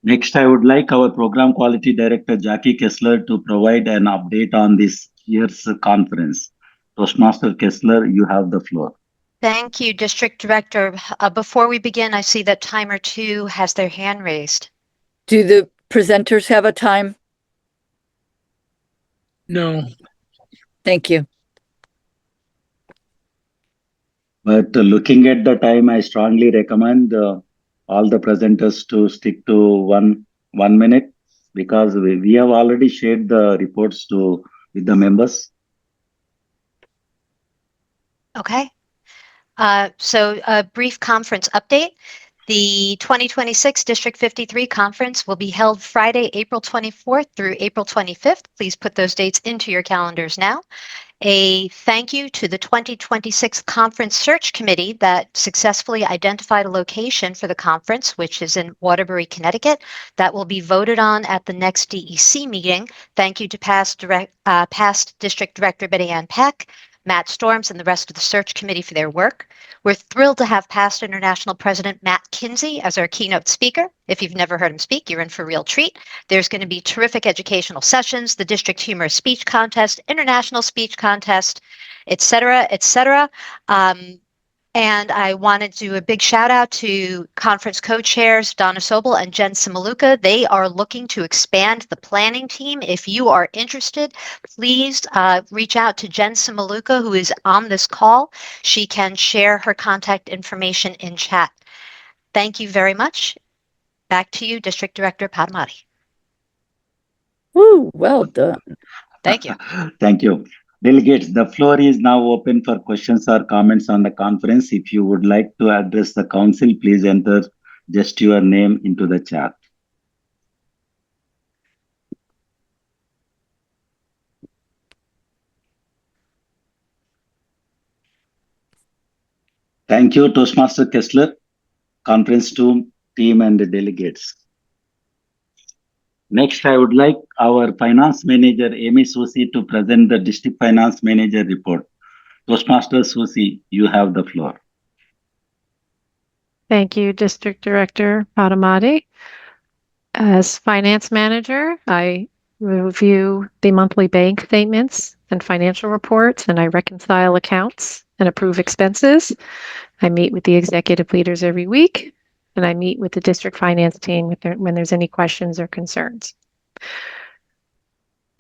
Next, I would like our Program Quality Director, Jackie Kessler, to provide an update on this year's conference. Toastmaster Kessler, you have the floor. Thank you, District Director. Before we begin, I see that timer 2 has their hand raised. Do the presenters have a time? No. Thank you. But looking at the time, I strongly recommend all the presenters to stick to one minute, because we have already shared the reports with the members. Okay. So a brief conference update. The 2026 District 53 conference will be held Friday, April 24th through April 25th. Please put those dates into your calendars now. A thank you to the 2026 Conference Search Committee that successfully identified a location for the conference, which is in Waterbury, Connecticut, that will be voted on at the next DEC meeting. Thank you to past District Director Betty Ann Peck, Matt Storms, and the rest of the search committee for their work. We're thrilled to have past International President Matt Kinsey as our keynote speaker. If you've never heard him speak, you're in for a real treat. There's going to be terrific educational sessions, the District Humorous Speech Contest, International Speech Contest, etc., etc. And I wanted to do a big shout out to conference co-chairs Donna Sobel and Jen Simaluka. They are looking to expand the planning team. If you are interested, please reach out to Jen Simaluka, who is on this call. She can share her contact information in chat. Thank you very much. Back to you, District Director Padamati. Woo, well done. Thank you. Thank you. Delegates, the floor is now open for questions or comments on the conference. If you would like to address the council, please enter just your name into the chat. Thank you, Toastmaster Kessler, conference team, and the delegates. Next, I would like our Finance Manager, Amy Susi, to present the District Finance Manager report. Toastmaster Susi, you have the floor. Thank you, District Director Padamati. As Finance Manager, I review the monthly bank statements and financial reports, and I reconcile accounts and approve expenses. I meet with the executive leaders every week, and I meet with the district finance team when there's any questions or concerns.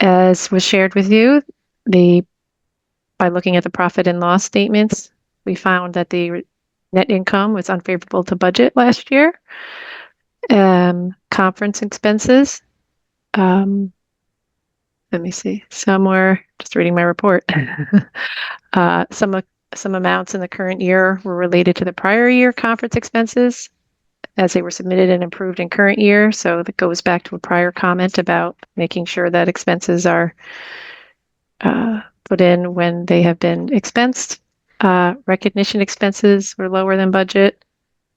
As was shared with you, by looking at the profit and loss statements, we found that the net income was unfavorable to budget last year. Conference expenses, let me see, somewhere, just reading my report. Some amounts in the current year were related to the prior year conference expenses as they were submitted and approved in current year. So that goes back to a prior comment about making sure that expenses are put in when they have been expensed. Recognition expenses were lower than budget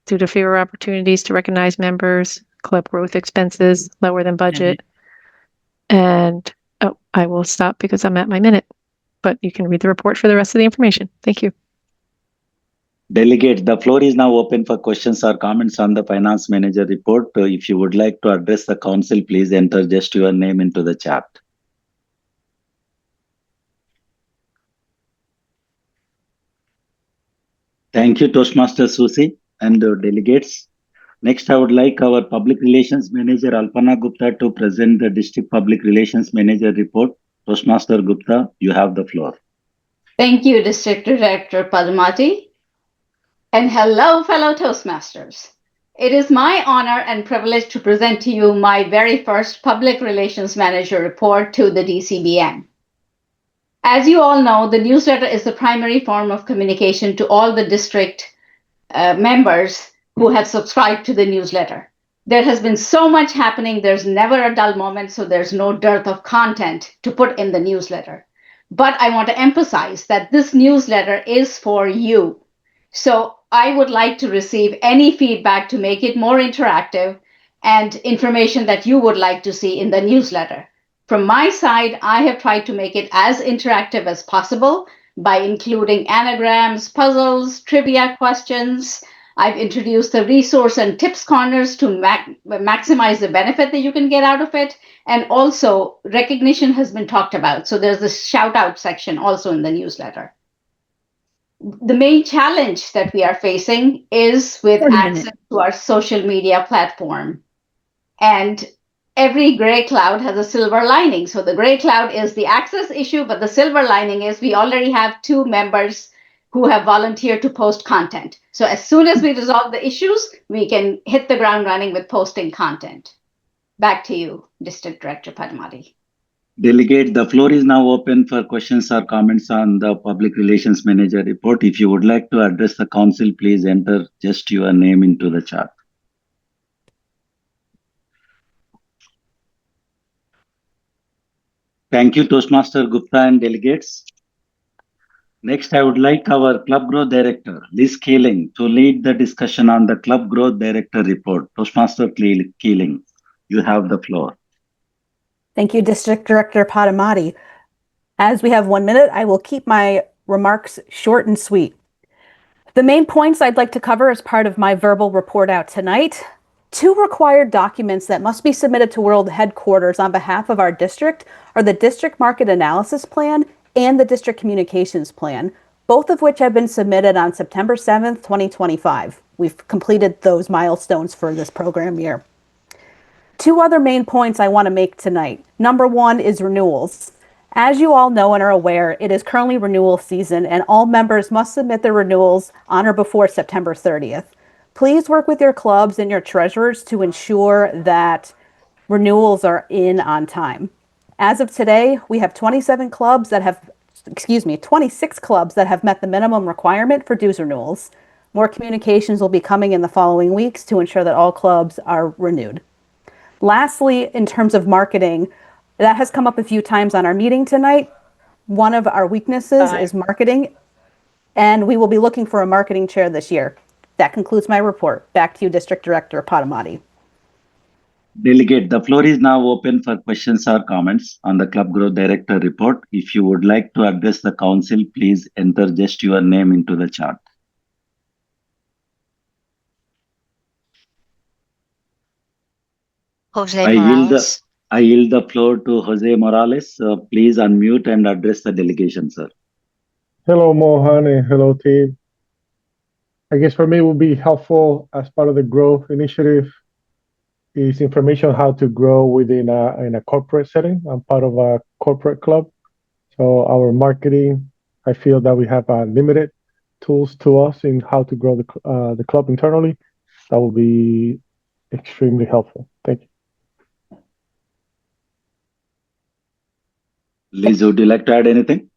due to fewer opportunities to recognize members. Club growth expenses lower than budget. And I will stop because I'm at my minute, but you can read the report for the rest of the information. Thank you. Delegates, the floor is now open for questions or comments on the Finance Manager report. If you would like to address the council, please enter just your name into the chat. Thank you, Toastmaster Susi and delegates. Next, I would like our Public Relations Manager, Alpana Gupta, to present the District Public Relations Manager report. Toastmaster Gupta, you have the floor. Thank you, District Director Padamati. And hello, fellow Toastmasters. It is my honor and privilege to present to you my very first Public Relations Manager report to the DCBM. As you all know, the newsletter is the primary form of communication to all the district members who have subscribed to the newsletter. There has been so much happening, there's never a dull moment, so there's no dearth of content to put in the newsletter. But I want to emphasize that this newsletter is for you. So I would like to receive any feedback to make it more interactive and information that you would like to see in the newsletter. From my side, I have tried to make it as interactive as possible by including anagrams, puzzles, trivia questions. I've introduced the resource and tips corners to maximize the benefit that you can get out of it. And also recognition has been talked about. So there's this shout out section also in the newsletter. The main challenge that we are facing is with access to our social media platform. And every gray cloud has a silver lining. So the gray cloud is the access issue, but the silver lining is we already have 2 members who have volunteered to post content. So as soon as we resolve the issues, we can hit the ground running with posting content. Back to you, District Director Padamati. Delegate, the floor is now open for questions or comments on the Public Relations Manager report. If you would like to address the council, please enter just your name into the chat. Thank you, Toastmaster Gupta and delegates. Next, I would like our Club Growth Director, Liz Keeling, to lead the discussion on the Club Growth Director report. Toastmaster Keeling, you have the floor. Thank you, District Director Padamati. As we have 1 minute, I will keep my remarks short and sweet. The main points I'd like to cover as part of my verbal report out tonight: 2 required documents that must be submitted to World Headquarters on behalf of our district are the District Market Analysis Plan and the District Communications Plan, both of which have been submitted on September 7th, 2025. We've completed those milestones for this program year. 2 other main points I want to make tonight. Number 1 is renewals. As you all know and are aware, it is currently renewal season and all members must submit their renewals on or before September 30th. Please work with your clubs and your treasurers to ensure that renewals are in on time. As of today, we have 26 clubs that have met the minimum requirement for dues renewals. More communications will be coming in the following weeks to ensure that all clubs are renewed. Lastly, in terms of marketing, that has come up a few times on our meeting tonight. One of our weaknesses is marketing, and we will be looking for a marketing chair this year. That concludes my report. Back to you, District Director Padamati. Delegate, the floor is now open for questions or comments on the Club Growth Director report. If you would like to address the council, please enter just your name into the chat. Jose Morales. I yield the floor to Jose Morales. Please unmute and address the delegation, sir. Hello, Mohan, and hello, team. I guess for me, it would be helpful as part of the growth initiative is information on how to grow within in a corporate setting. I'm part of a corporate club. So our marketing, I feel that we have limited tools to us in how to grow the club internally. That will be extremely helpful. Thank you. Liz, would you like to add anything?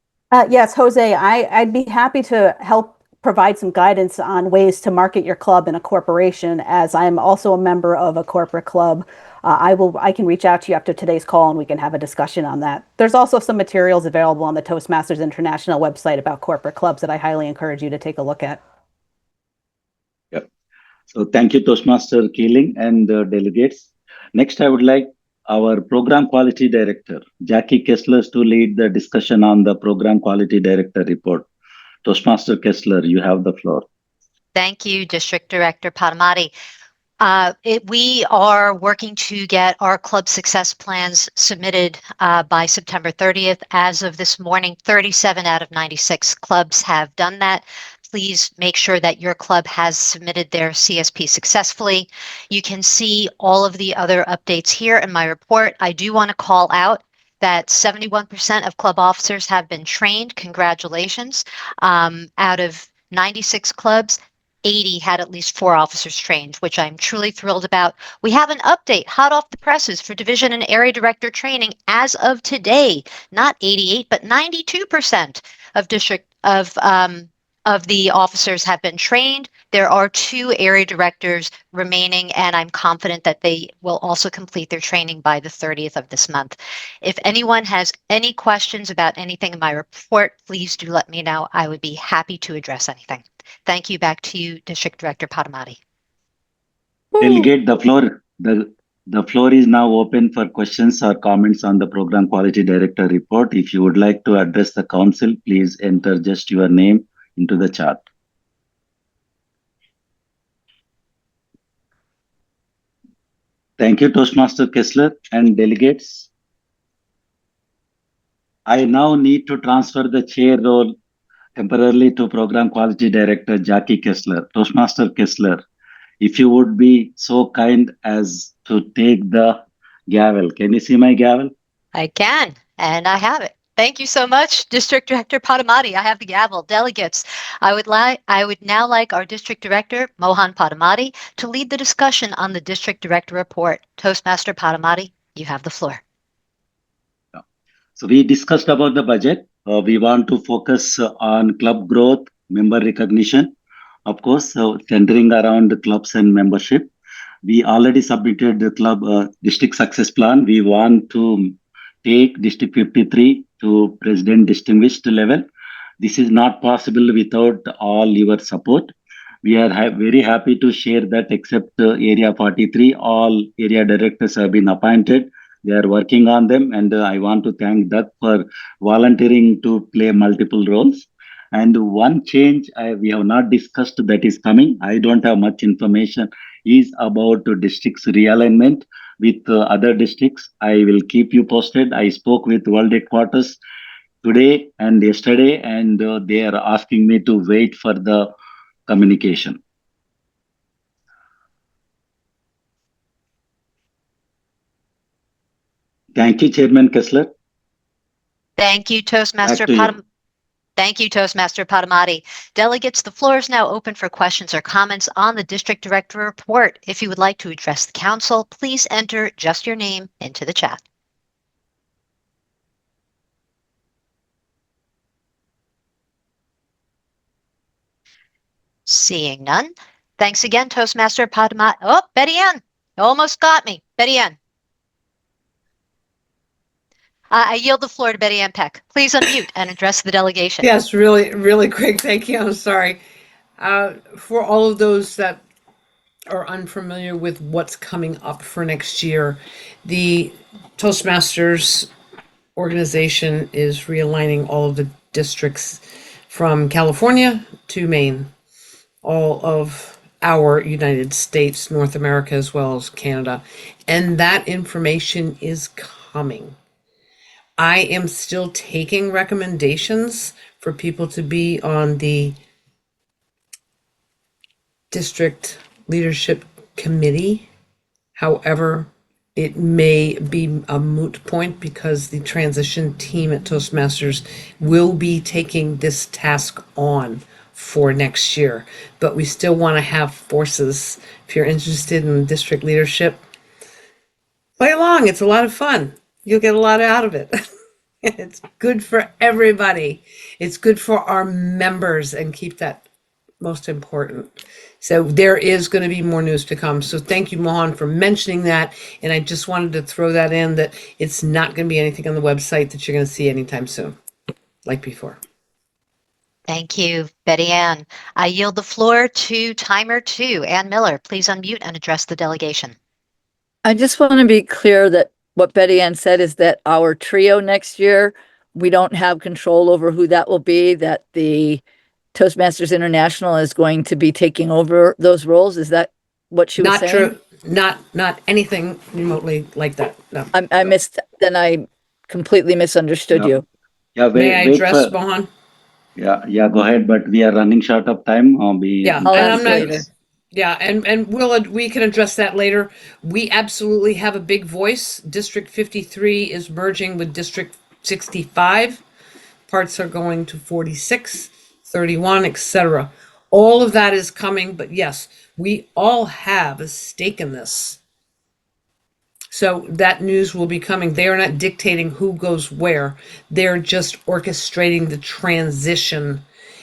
Yes, Jose, I'd be happy to help provide some guidance on ways to market your club in a corporation, as I'm also a member of a corporate club. I can reach out to you after today's call and we can have a discussion on that. There's also some materials available on the Toastmasters International website about corporate clubs that I highly encourage you to take a look at. Yep. So thank you, Toastmaster Keeling and delegates. Next, I would like our Program Quality Director, Jackie Kessler, to lead the discussion on the Program Quality Director report. Toastmaster Kessler, you have the floor. Thank you, District Director Padamati. We are working to get our club success plans submitted by September 30th. As of this morning, 37 out of 96 clubs have done that. Please make sure that your club has submitted their CSP successfully. You can see all of the other updates here in my report. I do want to call out that 71% of club officers have been trained. Congratulations. Out of 96 clubs, 80 had at least 4 officers trained, which I'm truly thrilled about. We have an update hot off the presses for division and area director training as of today. Not 88, but 92% of the officers have been trained. There are 2 area directors remaining, and I'm confident that they will also complete their training by the 30th of this month. If anyone has any questions about anything in my report, please do let me know. I would be happy to address anything. Thank you. Back to you, District Director Padamati. Delegate, the floor. The floor is now open for questions or comments on the Program Quality Director report. If you would like to address the council, please enter just your name into the chat. Thank you, Toastmaster Kessler and delegates. I now need to transfer the chair role temporarily to Program Quality Director Jackie Kessler. Toastmaster Kessler, if you would be so kind as to take the gavel. Can you see my gavel? I can, and I have it. Thank you so much, District Director Padamati. I have the gavel. Delegates, I would now like our District Director, Mohan Padamati, to lead the discussion on the District Director report. Toastmaster Padamati, you have the floor. So we discussed about the budget. We want to focus on club growth, member recognition, of course, centering around the clubs and membership. We already submitted the club district success plan. We want to take District 53 to President Distinguished level. This is not possible without all your support. We are very happy to share that except Area 43, all area directors have been appointed. They are working on them, and I want to thank Doug for volunteering to play multiple roles. And one change we have not discussed that is coming, I don't have much information, is about districts realignment with other districts. I will keep you posted. I spoke with World Headquarters today and yesterday, and they are asking me to wait for the communication. Thank you, Chairman Kessler. Thank you, Toastmaster Padamati. Thank you, Toastmaster Padamati. Delegates, the floor is now open for questions or comments on the District Director report. If you would like to address the council, please enter just your name into the chat. Seeing none. Thanks again, Toastmaster Padamati. Oh, Betty Ann, almost got me. Betty Ann. I yield the floor to Betty Ann Peck. Please unmute and address the delegation. Yes, really, really quick. Thank you. I'm sorry. For all of those that are unfamiliar with what's coming up for next year, the Toastmasters organization is realigning all of the districts from California to Maine, all of our United States, North America, as well as Canada. And that information is coming. I am still taking recommendations for people to be on the district leadership committee. However, it may be a moot point because the transition team at Toastmasters will be taking this task on for next year. But we still want to have forces. If you're interested in district leadership, play along. It's a lot of fun. You'll get a lot out of it. It's good for everybody. It's good for our members, and keep that most important. So there is going to be more news to come. So thank you, Mohan, for mentioning that. And I just wanted to throw that in, that it's not going to be anything on the website that you're going to see anytime soon, like before. Thank you, Betty Ann. I yield the floor to Timer 2. Ann Miller, please unmute and address the delegation. I just want to be clear that what Betty Ann said is that our trio next year, we don't have control over who that will be, that the Toastmasters International is going to be taking over those roles. Is that what she was saying? Not true. Not anything remotely like that. No. I missed, then I completely misunderstood you. Yeah, May I address Mohan? Yeah, go ahead, but we are running short of time. And we can address that later. We absolutely have a big voice. District 53 is merging with District 65. Parts are going to 46, 31, etc. All of that is coming, but yes, we all have a stake in this. So that news will be coming. They are not dictating who goes where. They're just orchestrating the transition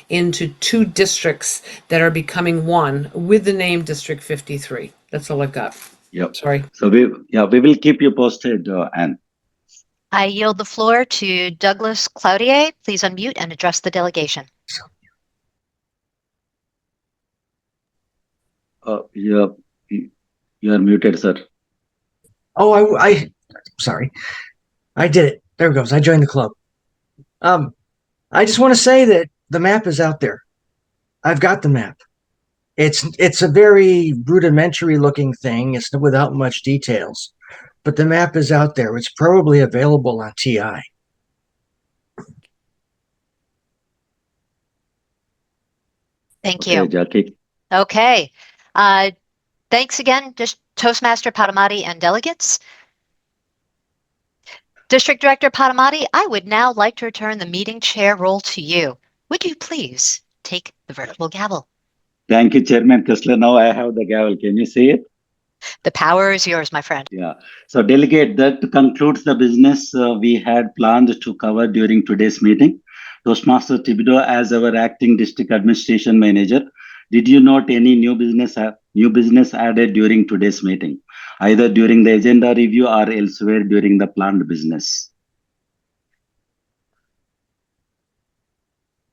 into two districts that are becoming one with the name District 53. That's all I've got. Yep. Sorry. So we will keep you posted, Anne. I yield the floor to Douglas Cloutier. Please unmute and address the delegation. You are muted, sir. Oh, sorry. I did it. There it goes. I joined the club. I just want to say that the map is out there. I've got the map. It's a very rudimentary looking thing. It's without much details, but the map is out there. It's probably available on TI. Thank Okay, you. Jackie. Okay. Thanks again, just Toastmaster Padamati and delegates. District Director Padamati, I would now like to return the meeting chair role to you. Would you please take the virtual gavel? Thank you, Chairman Kessler. Now I have the gavel. Can you see it? The power is yours, my friend. Yeah. So, Delegate, that concludes the business we had planned to cover during today's meeting. Toastmaster Thibodeau, as our acting district administration manager, did you note any new business added during today's meeting, either during the agenda review or elsewhere during the planned business?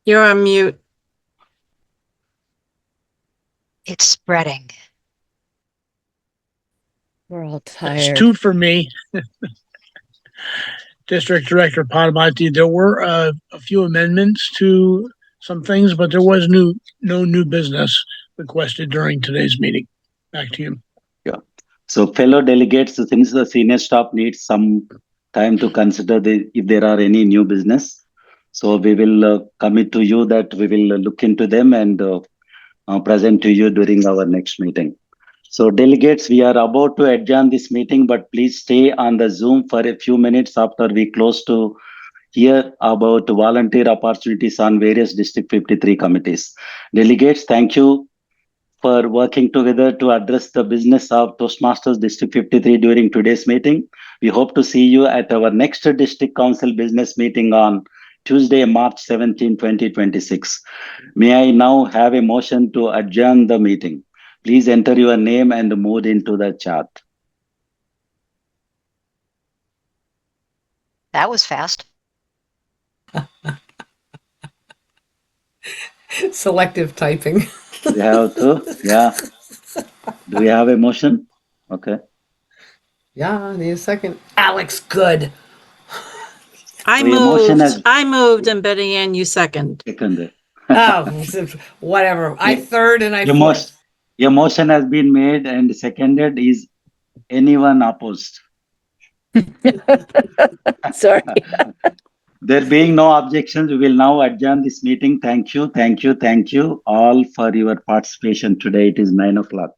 You're on mute. It's spreading. We're all It's tired. 2 for me. District Director Padamati, there were a few amendments to some things, but there was no new business requested during today's meeting. Back to you. Yeah. So, fellow delegates, since the senior staff needs some time to consider if there are any new business, so we will commit to you that we will look into them and present to you during our next meeting. So, delegates, we are about to adjourn this meeting, but please stay on the Zoom for a few minutes after we close to hear about volunteer opportunities on various District 53 committees. Delegates, thank you for working together to address the business of Toastmasters District 53 during today's meeting. We hope to see you at our next District Council business meeting on Tuesday, March 17, 2026. May I now have a motion to adjourn the meeting? Please enter your name and move into the chat. That was fast. Selective typing. We have to, yeah. Do we have a motion? Okay. Yeah, I need a second. Alex, good. I moved, and Betty Ann, you second. Seconded. Oh, whatever. I third and I fourth. Your motion has been made and seconded. Is anyone opposed? Sorry. There being no objections, we will now adjourn this meeting. Thank you all for your participation today. It is 9 o'clock.